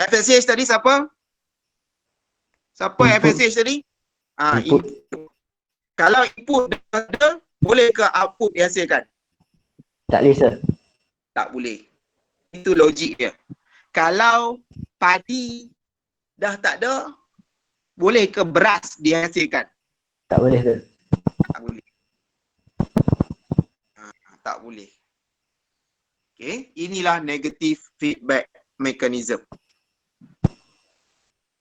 FSH tadi siapa? Siapa Input. FSH tadi? Input. Input. Kalau input dah ada, boleh ke output dihasilkan? Tak boleh, sir. Tak boleh. Itu logik dia. Kalau padi dah tak ada, boleh ke beras dihasilkan? Tak boleh, sir. Tak boleh. Tak boleh. Okay, inilah negative feedback mechanism.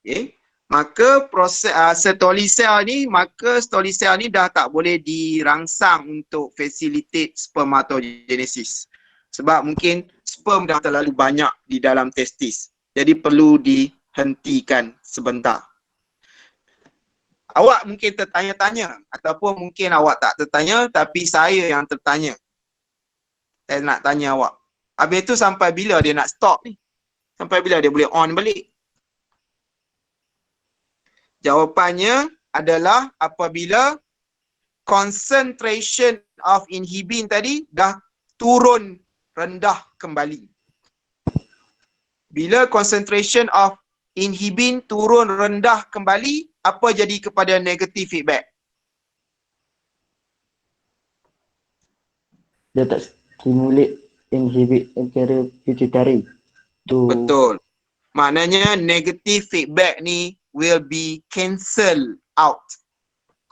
Okay, maka proses stolicell ni dah tak boleh dirangsang untuk facilitate spermatogenesis. Sebab mungkin sperm dah terlalu banyak di dalam testis. Jadi perlu dihentikan sebentar. Awak mungkin tertanya-tanya ataupun mungkin awak tak tertanya tapi saya yang tertanya. Saya nak tanya awak. Habis tu sampai bila dia nak stop ni? Sampai bila dia boleh on balik? Jawapannya adalah apabila concentration of inhibin tadi dah turun rendah kembali. Bila concentration of inhibin turun rendah kembali, apa jadi kepada negative feedback? Dia tak stimulate inhibit anterior pituitary to Betul. Maknanya negative feedback ni will be cancelled out.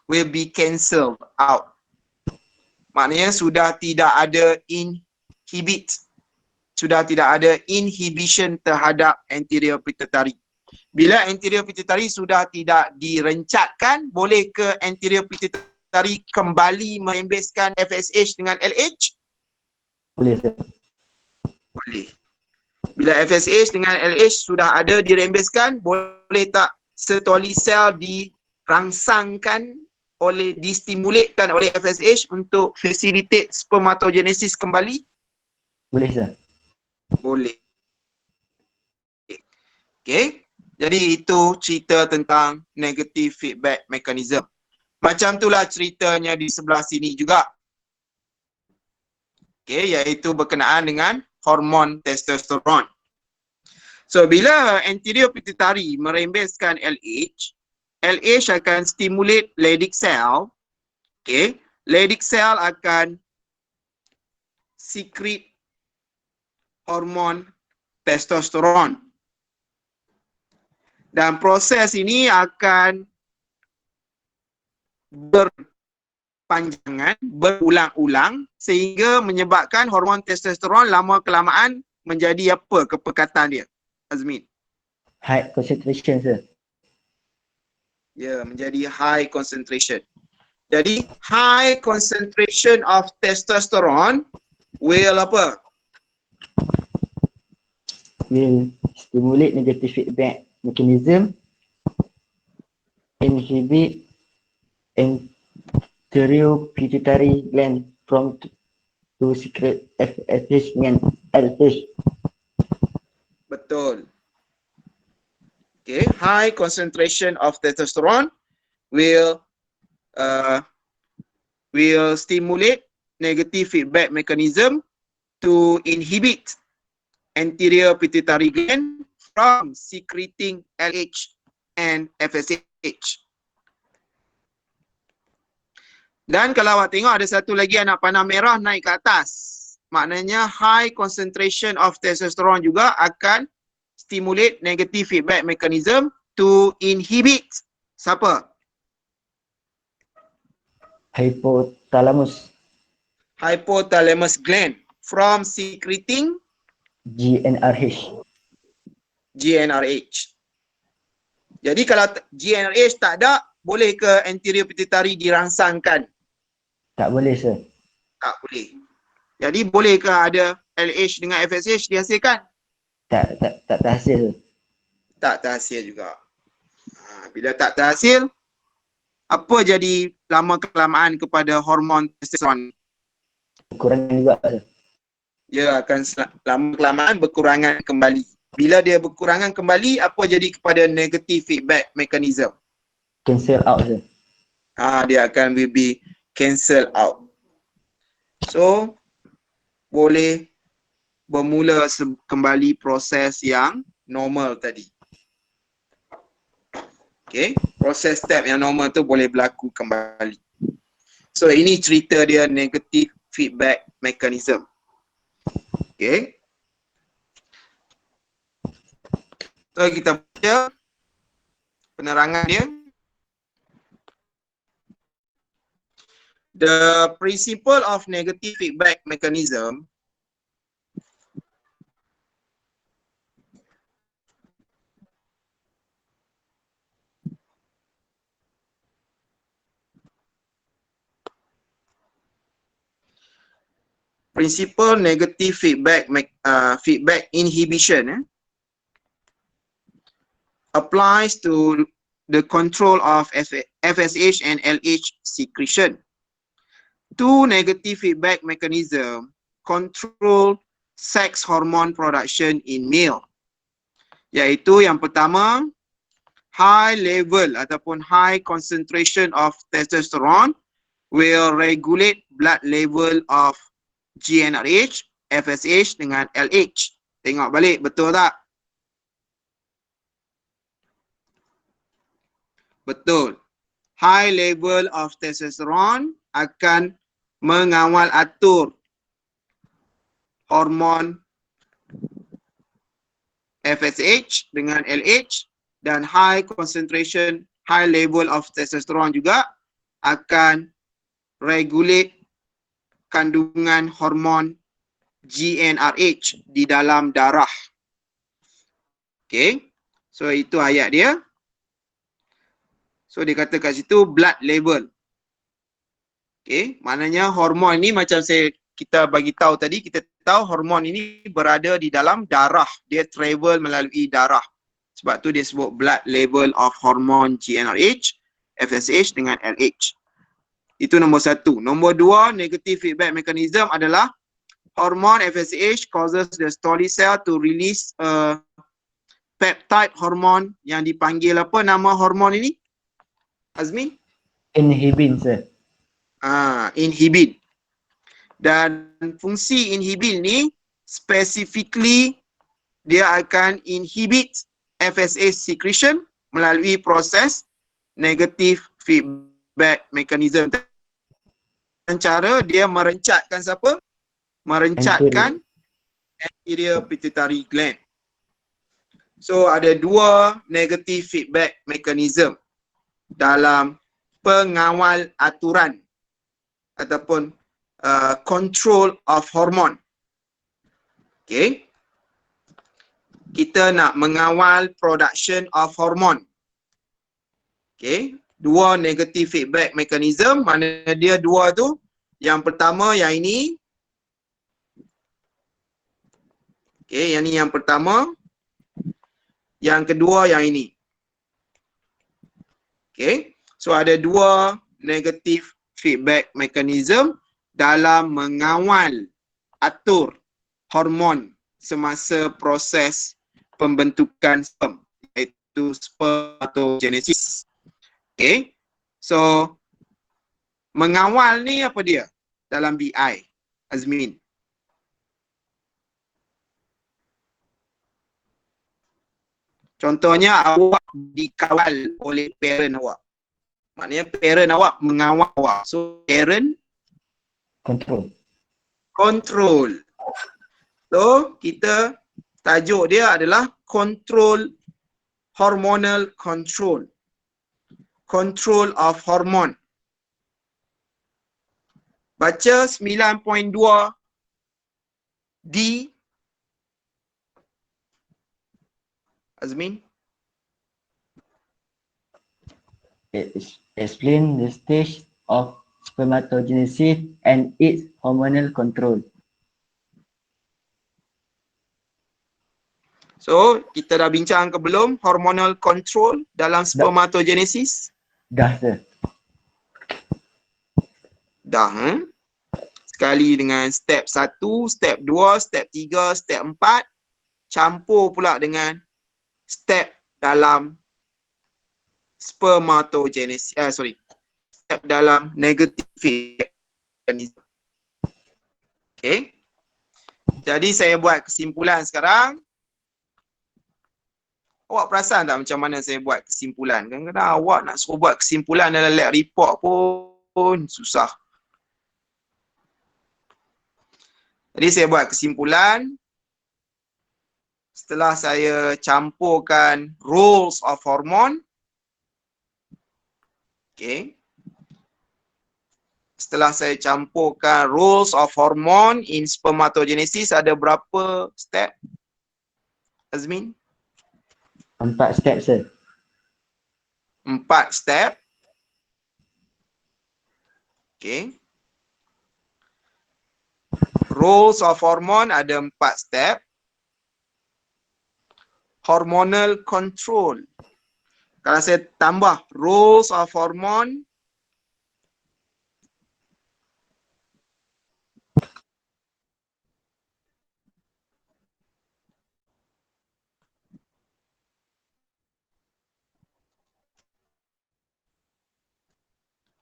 Will be cancelled out. Maknanya sudah tidak ada inhibit. Sudah tidak ada inhibition terhadap anterior pituitary. Bila anterior pituitary sudah tidak direncatkan, boleh ke anterior pituitary kembali merembeskan FSH dengan LH? boleh, sir. Boleh. Bila FSH dengan LH sudah ada dirembeskan, boleh tak stolicell dirangsangkan distimulatkan oleh FSH untuk facilitate spermatogenesis kembali? Boleh, sir. Boleh. Okay. Jadi itu cerita tentang negative feedback mechanism. Macam itulah ceritanya di sebelah sini juga. Okay, iaitu berkenaan dengan hormon testosteron. So bila anterior pituitary merembeskan LH, LH akan stimulate Leydig cell. Okay, Leydig cell akan secrete hormon testosteron. Dan proses ini akan berpanjangan, berulang-ulang sehingga menyebabkan hormon testosteron lama kelamaan menjadi apa kepekatan dia? Azmin. High concentration, sir. Ya, menjadi high concentration. Jadi high concentration of testosterone will apa? Will stimulate negative feedback mechanism, inhibit anterior pituitary gland from to secrete FSH dengan LH. Betul. Okay, high concentration of testosterone will stimulate negative feedback mechanism to inhibit anterior pituitary gland from secreting LH and FSH. Dan kalau awak tengok ada satu lagi anak panah merah naik ke atas. Maknanya high concentration of testosterone juga akan stimulate negative feedback mechanism to inhibit siapa? Hypothalamus, Hypothalamus gland from secreting GnRH. GnRH. Jadi kalau GnRH tak ada, boleh ke anterior pituitary dirangsangkan? Tak boleh, sir. Tak boleh. Jadi bolehkah ada LH dengan FSH dihasilkan? Tak terhasil, sir. Tak terhasil juga. Bila tak terhasil, apa jadi lama kelamaan kepada hormon testosteron? Kekurangan juga, sir. Dia akan lama kelamaan berkurangan kembali. Bila dia berkurangan kembali, apa jadi kepada negative feedback mechanism? Cancel out, sir. Dia akan will be cancel out. So, boleh bermula kembali proses yang normal tadi. Okay, proses step yang normal tu boleh berlaku kembali. So, ini cerita dia negative feedback mechanism. Okay. So, kita baca penerangan dia. The principle of negative feedback mechanism negative feedback inhibition applies to the control of FSH and LH secretion. Two negative feedback mechanism control sex hormone production in male. Iaitu yang pertama, high level ataupun high concentration of testosterone will regulate blood level of GnRH, FSH dengan LH. Tengok balik, betul tak? Betul. High level of testosterone akan mengawal atur hormon FSH dengan LH, dan high concentration, high level of testosterone juga akan regulate kandungan hormon GnRH di dalam darah. Okay, so itu ayat dia. So dia kata kat situ blood level. Okay, maknanya hormon ni macam kita bagi tahu tadi, kita tahu hormon ini berada di dalam darah. Dia travel melalui darah. Sebab tu dia sebut blood level of hormon GnRH, FSH dengan LH. Itu nombor satu. Nombor dua, negative feedback mechanism adalah hormon FSH causes the Stolly cell to release peptide hormone yang dipanggil apa nama hormon ini? Azmi? Inhibin, sir. Inhibin. Dan fungsi inhibin ni specifically dia akan inhibit FSH secretion melalui proses negative feedback mechanism. Dan cara dia merencatkan siapa? Merencatkan anterior pituitary gland. So ada dua negative feedback mechanism dalam pengawal aturan ataupun control of hormone. Okay. Kita nak mengawal production of hormone. Okay. Dua negative feedback mechanism, mana dia dua tu? Yang pertama yang ini. Okay, yang ni yang pertama. Yang kedua yang ini. Okay. So ada dua negative feedback mechanism dalam mengawal atur hormon semasa proses pembentukan sperm, iaitu spermatogenesis. Okay, so mengawal ni apa dia dalam BI, Azmin? Contohnya awak dikawal oleh parent awak. Maknanya parent awak mengawal awak. So parent control. So kita tajuk dia adalah control, hormonal control. Control of hormone. Baca 9.2 D. Azmin. Explain the stage of spermatogenesis and its hormonal control. So, kita dah bincang ke belum hormonal control dalam spermatogenesis? Dah, sir. Dah. Sekali dengan step 1, step 2, step 3, step 4. Campur pula dengan step dalam spermatogenesis. Step dalam negative feedback. Okay. Jadi saya buat kesimpulan sekarang. Awak perasan tak macam mana saya buat kesimpulan? Kadang-kadang awak nak suruh buat kesimpulan dalam lab report pun susah. Jadi saya buat kesimpulan. Setelah saya campurkan roles of hormone. Okay. Setelah saya campurkan roles of hormone in spermatogenesis, ada berapa step, Azmin? 4 step, sir. 4 step. Okay. Roles of hormone ada 4 step. Hormonal control. Kalau saya tambah roles of hormone,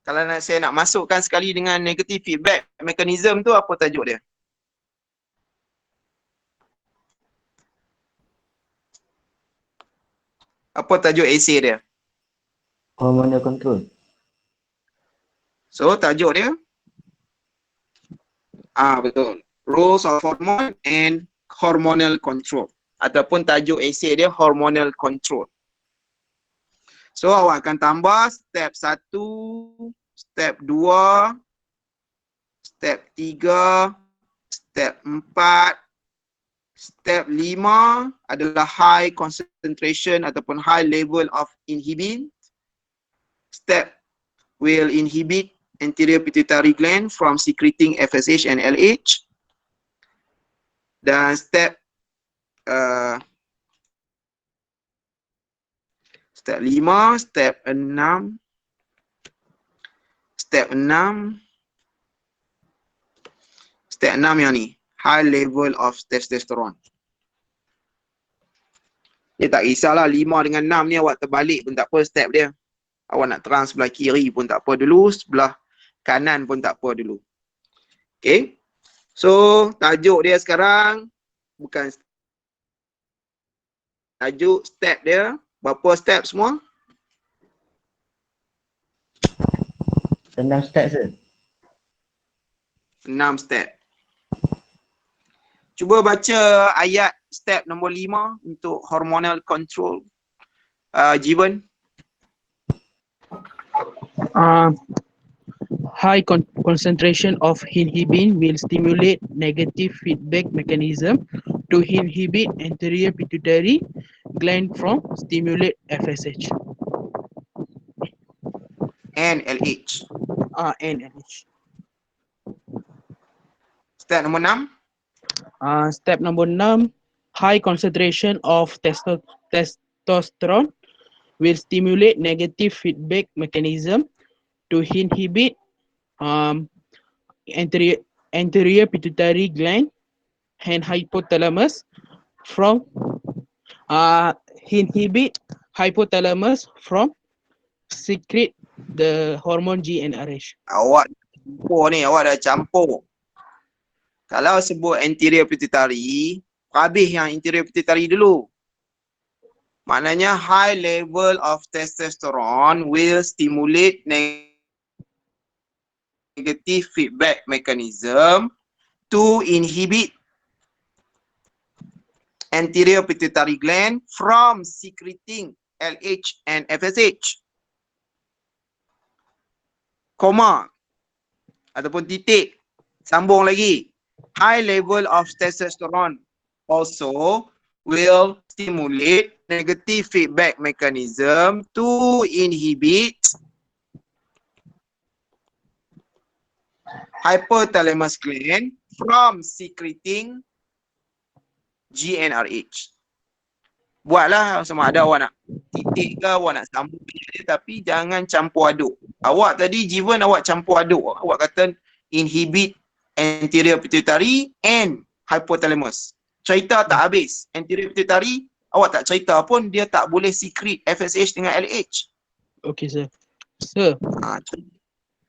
kalau saya nak masukkan sekali dengan negative feedback mechanism tu, apa tajuk dia? Apa tajuk essay dia? Hormonal control. So tajuk dia? Betul. Roles of hormone and hormonal control. Ataupun tajuk essay dia hormonal control. So awak akan tambah step 1, step 2, step 3, step 4, step 5 adalah high concentration ataupun high level of inhibin. Step will inhibit anterior pituitary gland from secreting FSH and LH. Dan step 5, step 6, step 6 yang ni, high level of testosterone. Dia tak kisahlah 5 dengan 6 ni awak terbalik pun tak apa step dia. Awak nak terang sebelah kiri pun tak apa dulu, sebelah kanan pun tak apa dulu. Okay. So, tajuk dia sekarang bukan tajuk, step dia. Berapa step semua? 6 step, sir. 6 step. Cuba baca ayat step nombor 5 untuk hormonal control. Jivan. High concentration of inhibin will stimulate negative feedback mechanism to inhibit anterior pituitary gland from stimulate FSH and LH. and LH. Step nombor 6. Step number 6, high concentration of testosterone will stimulate negative feedback mechanism to inhibit anterior anterior pituitary gland and hypothalamus from inhibit hypothalamus from secrete the hormone GnRH. Awak dah campur. Kalau sebut anterior pituitary, habis yang anterior pituitary dulu. Maknanya high level of testosterone will stimulate negative feedback mechanism to inhibit anterior pituitary gland from secreting LH and FSH. Koma ataupun titik, sambung lagi. High level of testosterone also will stimulate negative feedback mechanism to inhibit hypothalamus gland from secreting GnRH. Buatlah sama ada awak nak titik ke, awak nak sambung dia, tapi jangan campur aduk. Awak tadi given awak campur aduk. Awak kata inhibit anterior pituitary and hypothalamus. Cerita tak habis. Anterior pituitary, awak tak cerita pun dia tak boleh secrete FSH dengan LH. Okay, sir. Sir,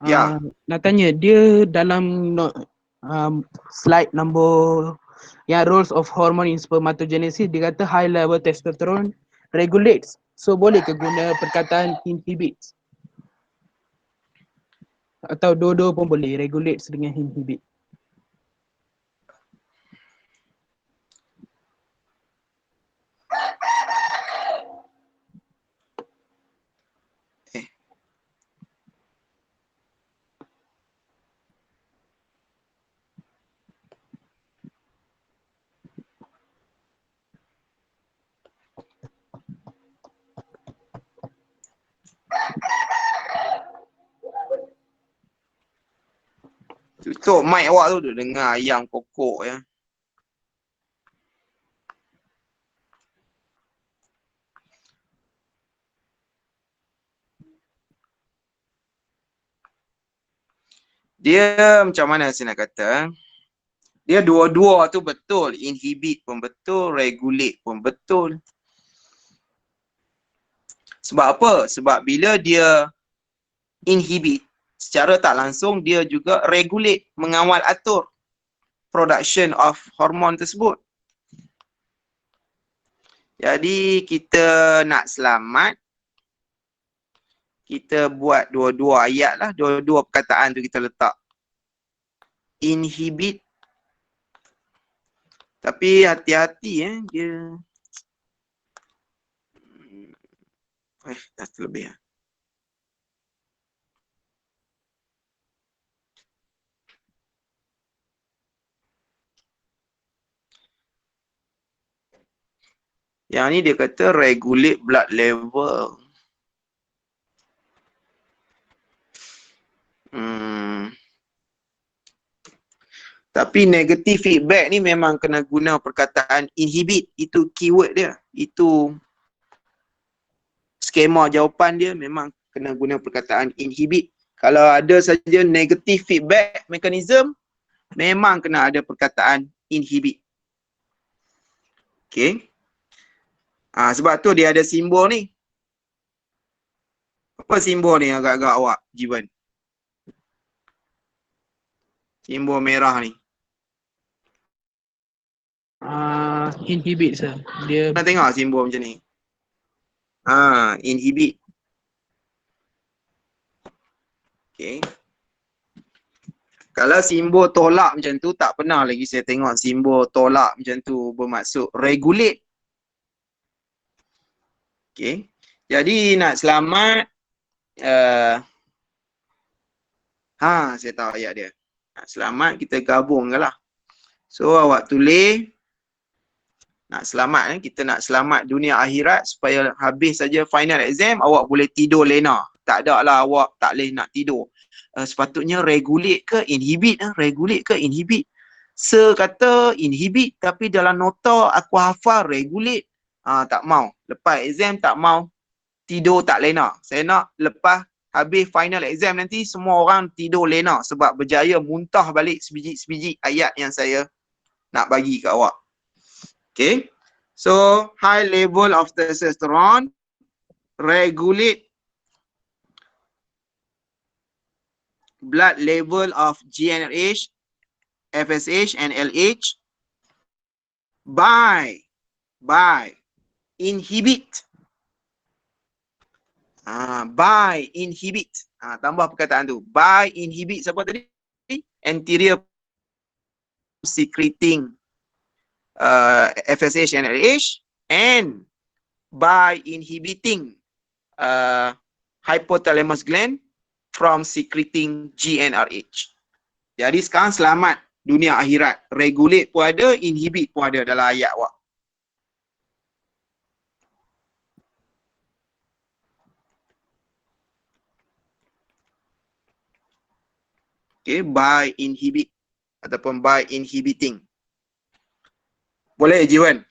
Ya. nak tanya, dia dalam slide number yang roles of hormone in spermatogenesis, dia kata high level testosterone regulates. So boleh ke guna perkataan inhibits? Atau dua-dua pun boleh, regulates dengan inhibit? Tutup mic awak tu, duk dengar ayam kokok ya. Dia macam mana saya nak kata? Dia dua-dua tu betul. Inhibit pun betul, regulate pun betul. Sebab apa? Sebab bila dia inhibit, secara tak langsung dia juga regulate, mengawal atur production of hormon tersebut. Jadi kita nak selamat, kita buat dua-dua ayat lah, dua-dua perkataan tu kita letak. Inhibit. Tapi hati-hati dia. Dah terlebih lah. Yang ni dia kata regulate blood level. Tapi negative feedback ni memang kena guna perkataan inhibit. Itu keyword dia. Itu skema jawapan dia memang kena guna perkataan inhibit. Kalau ada saja negative feedback mechanism, memang kena ada perkataan inhibit. Okay. Sebab tu dia ada simbol ni. Apa simbol ni agak-agak awak, Jiwan? Simbol merah ni. Inhibit, sir. Dia Pernah tengok simbol macam ni? Inhibit. Okay. Kalau simbol tolak macam tu, tak pernah lagi saya tengok simbol tolak macam tu bermaksud regulate. Okay. Jadi nak selamat, saya tahu ayat dia. Nak selamat kita gabungkan lah. So awak tulis, nak selamat kita nak selamat dunia akhirat supaya habis saja final exam, awak boleh tidur lena. Tak ada lah awak tak boleh nak tidur. Sepatutnya regulate ke inhibit? Regulate ke inhibit? Kata inhibit tapi dalam nota aku hafal regulate. Tak mau. Lepas exam tak mau tidur tak lena. Saya nak lepas habis final exam nanti semua orang tidur lena sebab berjaya muntah balik sebiji-sebiji ayat yang saya nak bagi kat awak. Okay. So, high level of testosterone regulate blood level of GnRH, FSH and LH by inhibit tambah perkataan tu, by inhibit siapa tadi? Anterior secreting FSH and LH, and by inhibiting hypothalamus gland from secreting GnRH. Jadi sekarang selamat dunia akhirat. Regulate pun ada, inhibit pun ada dalam ayat awak. Okay, by inhibit ataupun by inhibiting. Boleh Jiwan?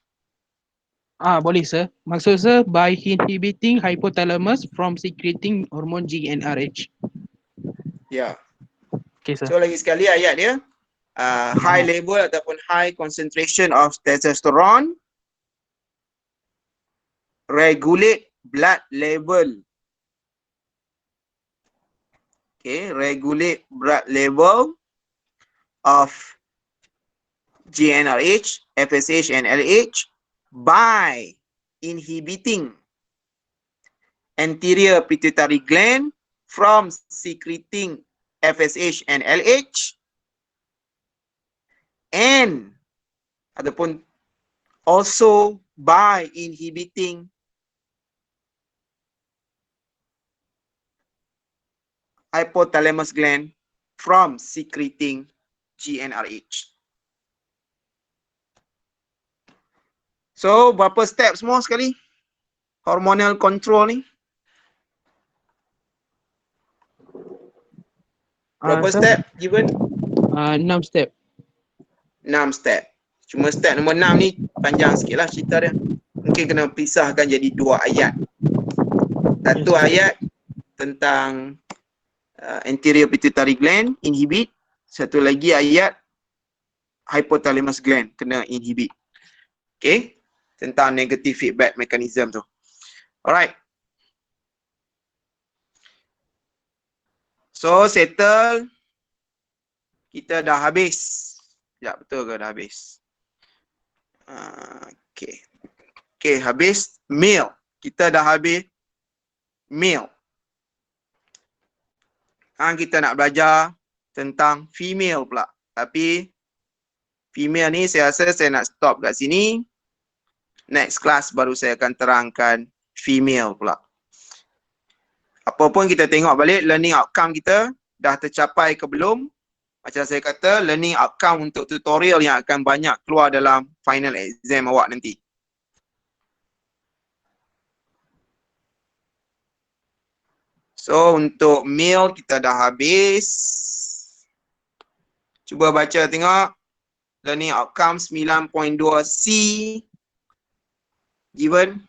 Boleh sir. Maksud sir, by inhibiting hypothalamus from secreting hormone GnRH. Ya. Okay sir. So lagi sekali ayat dia, high level ataupun high concentration of testosterone regulate blood level. Okay, regulate blood level of GnRH, FSH and LH by inhibiting anterior pituitary gland from secreting FSH and LH, and ataupun also by inhibiting hypothalamus gland from secreting GnRH. So, berapa step semua sekali? Hormonal control ni? Berapa Sir? step given? 6 step. 6 step. Cuma step nombor 6 ni panjang sikit lah cerita dia. Mungkin kena pisahkan jadi 2 ayat. Satu ayat tentang anterior pituitary gland, inhibit. Satu lagi ayat hypothalamus gland, kena inhibit. Okay? Tentang negative feedback mechanism tu. Alright. So, settle. Kita dah habis. Ya, betul ke dah habis? Okay. Okay, habis male. Kita dah habis male. Sekarang kita nak belajar tentang female pula. Tapi female ni saya rasa saya nak stop kat sini. Next class baru saya akan terangkan female pula. Apa pun kita tengok balik learning outcome kita dah tercapai ke belum. Macam saya kata, learning outcome untuk tutorial yang akan banyak keluar dalam final exam awak nanti. So, untuk male kita dah habis. Cuba baca tengok. Learning outcome 9.2C. Given.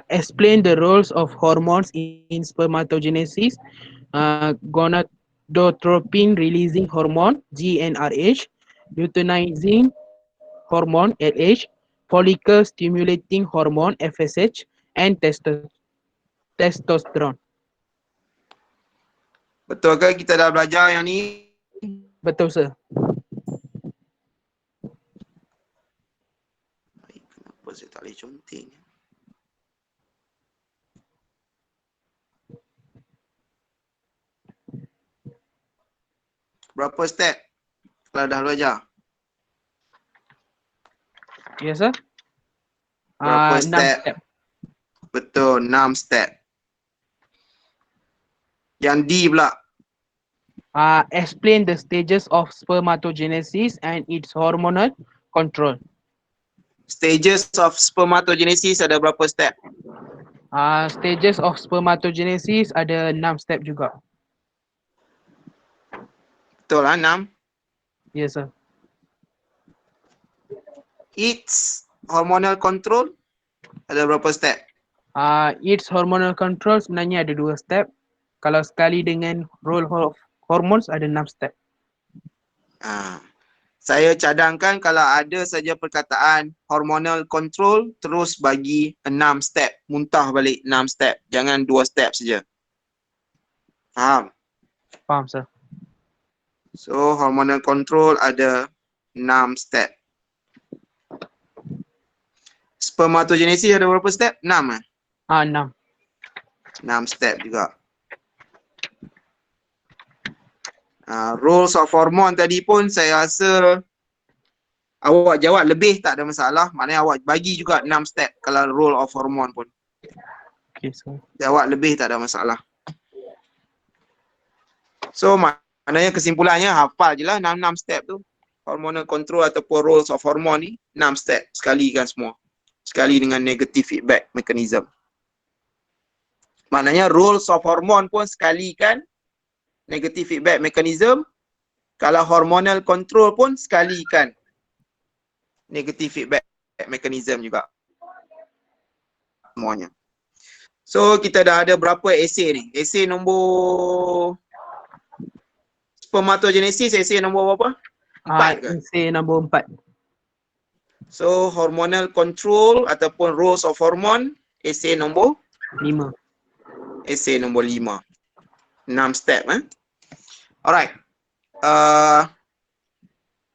Explain the roles of hormones in spermatogenesis. Gonadotropin releasing hormone, GnRH. Luteinizing hormone, LH. Follicle stimulating hormone, FSH. And testosterone. Betul ke kita dah belajar yang ni? Betul sir. Kenapa saya tak boleh conteng? Berapa step kalau dah belajar? Yes sir. Berapa 6 step? step. Betul, 6 step. Yang D pula. Explain the stages of spermatogenesis and its hormonal control. Stages of spermatogenesis ada berapa step? Stages of spermatogenesis ada 6 step juga. Betul lah, 6. Yes sir. Its hormonal control ada berapa step? Its hormonal control sebenarnya ada 2 step. Kalau sekali dengan role of hormones ada 6 step. Saya cadangkan kalau ada saja perkataan hormonal control, terus bagi 6 step. Muntah balik 6 step. Jangan 2 step saja. Faham? Faham, sir. So, hormonal control ada 6 step. Spermatogenesis ada berapa step? 6 eh? 6. 6 step juga. Roles of hormone tadi pun saya rasa awak jawab lebih tak ada masalah. Maknanya awak bagi juga 6 step kalau role of hormone pun. Okay, sir. Jawab lebih tak ada masalah. So maknanya kesimpulannya hafal je lah 6 step tu. Hormonal control ataupun roles of hormone ni 6 step. Sekali kan semua. Sekali dengan negative feedback mechanism. Maknanya roles of hormone pun sekali kan negative feedback mechanism. Kalau hormonal control pun sekali kan negative feedback mechanism juga. Semuanya. So kita dah ada berapa essay ni? Essay nombor spermatogenesis, essay nombor berapa? 4 ke? Essay nombor 4. So hormonal control ataupun roles of hormone, essay nombor 5. Essay nombor 5. 6 step Alright.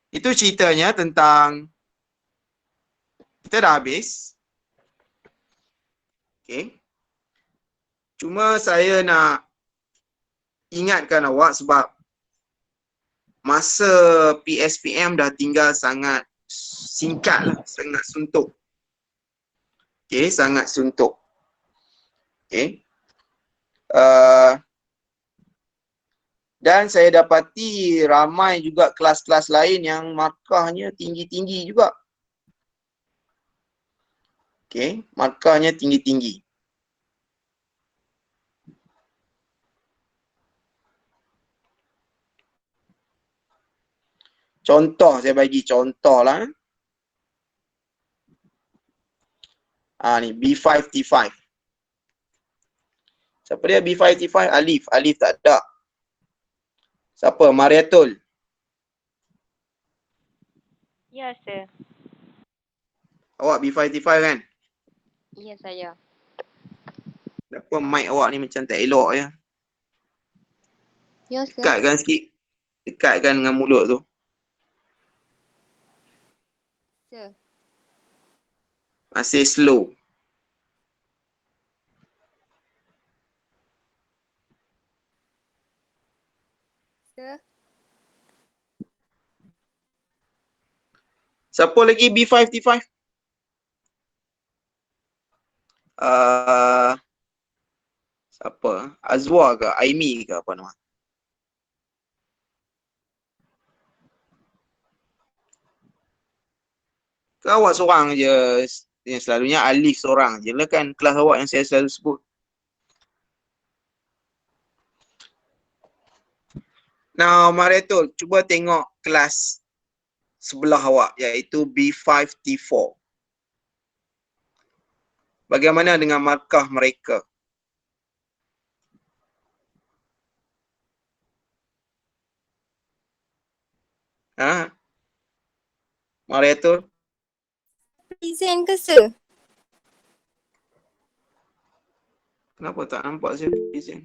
Itu ceritanya tentang kita dah habis. Okay. Cuma saya nak ingatkan awak sebab masa PSPM dah tinggal sangat singkat lah, sangat suntuk. Okay, sangat suntuk. Okay. Dan saya dapati ramai juga kelas-kelas lain yang markahnya tinggi-tinggi juga. Okay, markahnya tinggi-tinggi. Contoh, saya bagi contoh lah. Ni B5T5. Siapa dia B5T5? Alif. Alif tak ada. Siapa? Mariatul. Ya, sir. Awak B5T5 kan? Ya, saya. Kenapa mic awak ni macam tak elok ya? Ya, sir. Dekatkan sikit. Dekatkan dengan mulut tu. Sir. Masih slow. Sir. Siapa lagi B5T5? Siapa? Azwa ke? Aimi ke apa nama? Ke awak seorang je yang selalunya Alif seorang je lah kan kelas awak yang saya selalu sebut. Now Mariatul, cuba tengok kelas sebelah awak iaitu B5T4. Bagaimana dengan markah mereka? Mariatul? Present ke, sir? Kenapa tak nampak saya present?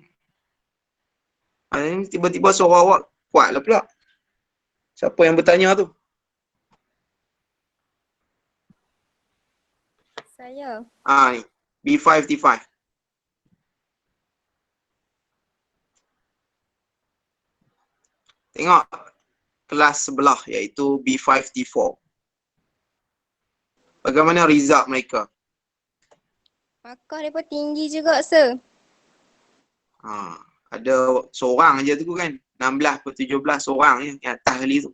Tiba-tiba suara awak kuat lah pula. Siapa yang bertanya tu? Saya. Ni. B5T5. Tengok kelas sebelah iaitu B5T4. Bagaimana result mereka? Markah mereka tinggi juga, sir. Ada seorang je tu kan. 16/17 seorang je yang atas kali tu.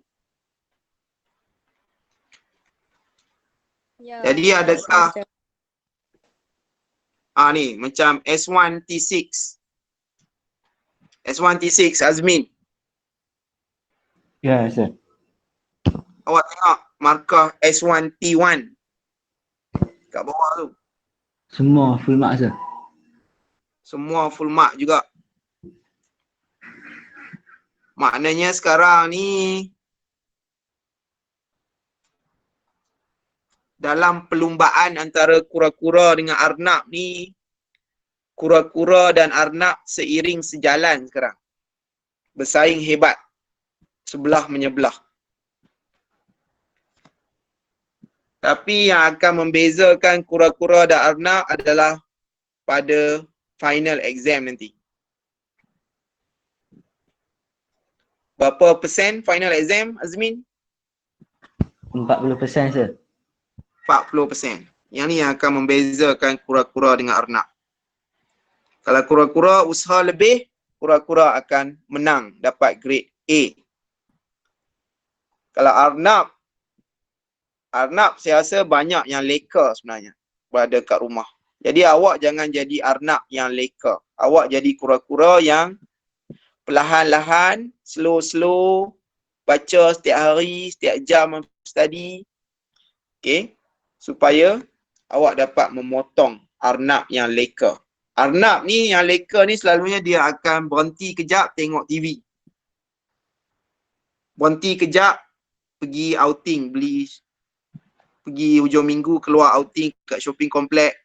Ya. Jadi adakah ni macam S1T6. S1T6 Azmin. Ya, sir. Awak tengok markah S1T1 kat bawah tu. Semua full mark sir. Semua full mark juga. Maknanya sekarang ni dalam perlumbaan antara kura-kura dengan arnab ni, kura-kura dan arnab seiring sejalan sekarang. Bersaing hebat. Sebelah menyebelah. Tapi yang akan membezakan kura-kura dan arnab adalah pada final exam nanti. Berapa persen final exam, Azmin? 40% sir. 40%. Yang ni yang akan membezakan kura-kura dengan arnab. Kalau kura-kura usaha lebih, kura-kura akan menang, dapat grade A. Kalau arnab saya rasa banyak yang leka sebenarnya berada kat rumah. Jadi awak jangan jadi arnab yang leka. Awak jadi kura-kura yang perlahan-lahan, slow-slow, baca setiap hari, setiap jam study. Okay. Supaya awak dapat memotong arnab yang leka. Arnab ni yang leka ni selalunya dia akan berhenti kejap tengok TV. Berhenti kejap pergi outing, pergi hujung minggu keluar outing kat shopping komplek.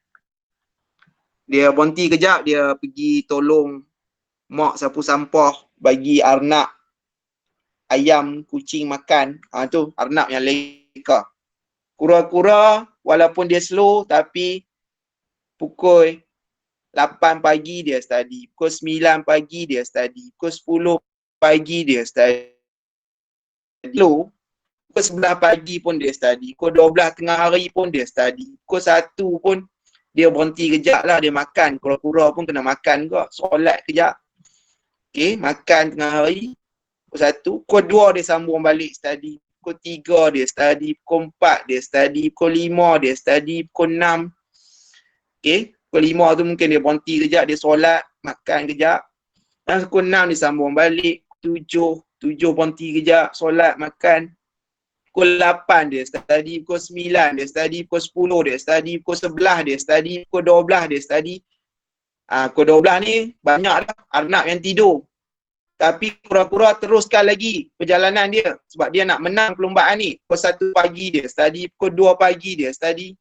Dia berhenti kejap, dia pergi tolong mak sapu sampah, bagi arnab, ayam, kucing makan. Tu arnab yang leka. Kura-kura walaupun dia slow tapi pukul 8 pagi dia study, pukul 9 pagi dia study, pukul 10 pagi dia study. Slow, pukul 11 pagi pun dia study, pukul 12 tengah hari pun dia study, pukul 1 pun dia berhenti kejap lah, dia makan. Kura-kura pun kena makan juga, solat kejap. Okay, makan tengah hari, pukul 1, pukul 2 dia sambung balik study, pukul 3 dia study, pukul 4 dia study, pukul 5 dia study, pukul 6. Okay, pukul 5 tu mungkin dia berhenti kejap, dia solat, makan kejap. Dan pukul 6 dia sambung balik, 7 berhenti kejap, solat, makan. Pukul 8 dia study, pukul 9 dia study, pukul 10 dia study, pukul 11 dia study, pukul 12 dia study. Pukul 12 ni banyak dah arnab yang tidur. Tapi kura-kura teruskan lagi perjalanan dia sebab dia nak menang perlumbaan ni. Pukul 1 pagi dia study, pukul 2 pagi dia study.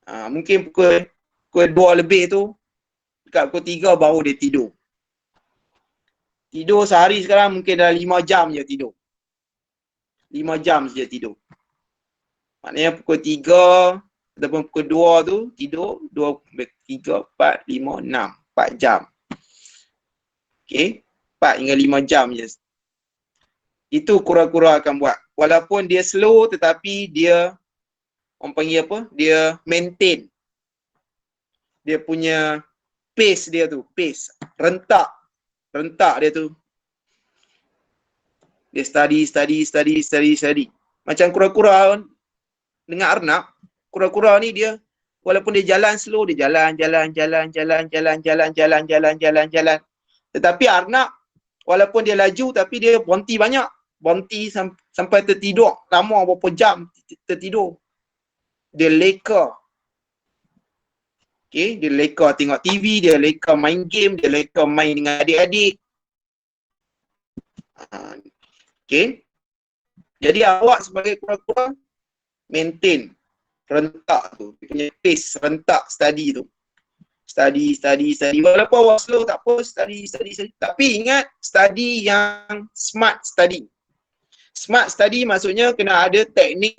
Mungkin pukul 2 lebih tu, dekat pukul 3 baru dia tidur. Tidur sehari sekarang mungkin dah 5 jam je tidur. 5 jam saja tidur. Maknanya pukul 3 ataupun pukul 2 tu tidur 2, 3, 4, 5, 6, 4 jam. Okay, 4 hingga 5 jam je. Itu kura-kura akan buat. Walaupun dia slow tetapi dia, orang panggil apa? Dia maintain. Dia punya pace dia tu, pace. Rentak dia tu. Dia study. Macam kura-kura dengan arnab, kura-kura ni dia walaupun dia jalan slow, dia jalan. Tetapi arnab walaupun dia laju tapi dia berhenti banyak. Berhenti sampai tertidur lama berapa jam tertidur. Dia leka. Okay, dia leka tengok TV, dia leka main game, dia leka main dengan adik-adik. Okay. Jadi awak sebagai kura-kura maintain rentak tu, dia punya pace rentak study tu. Study. Walaupun awak slow tak apa, study. Tapi ingat, study yang smart study. Smart study maksudnya kena ada teknik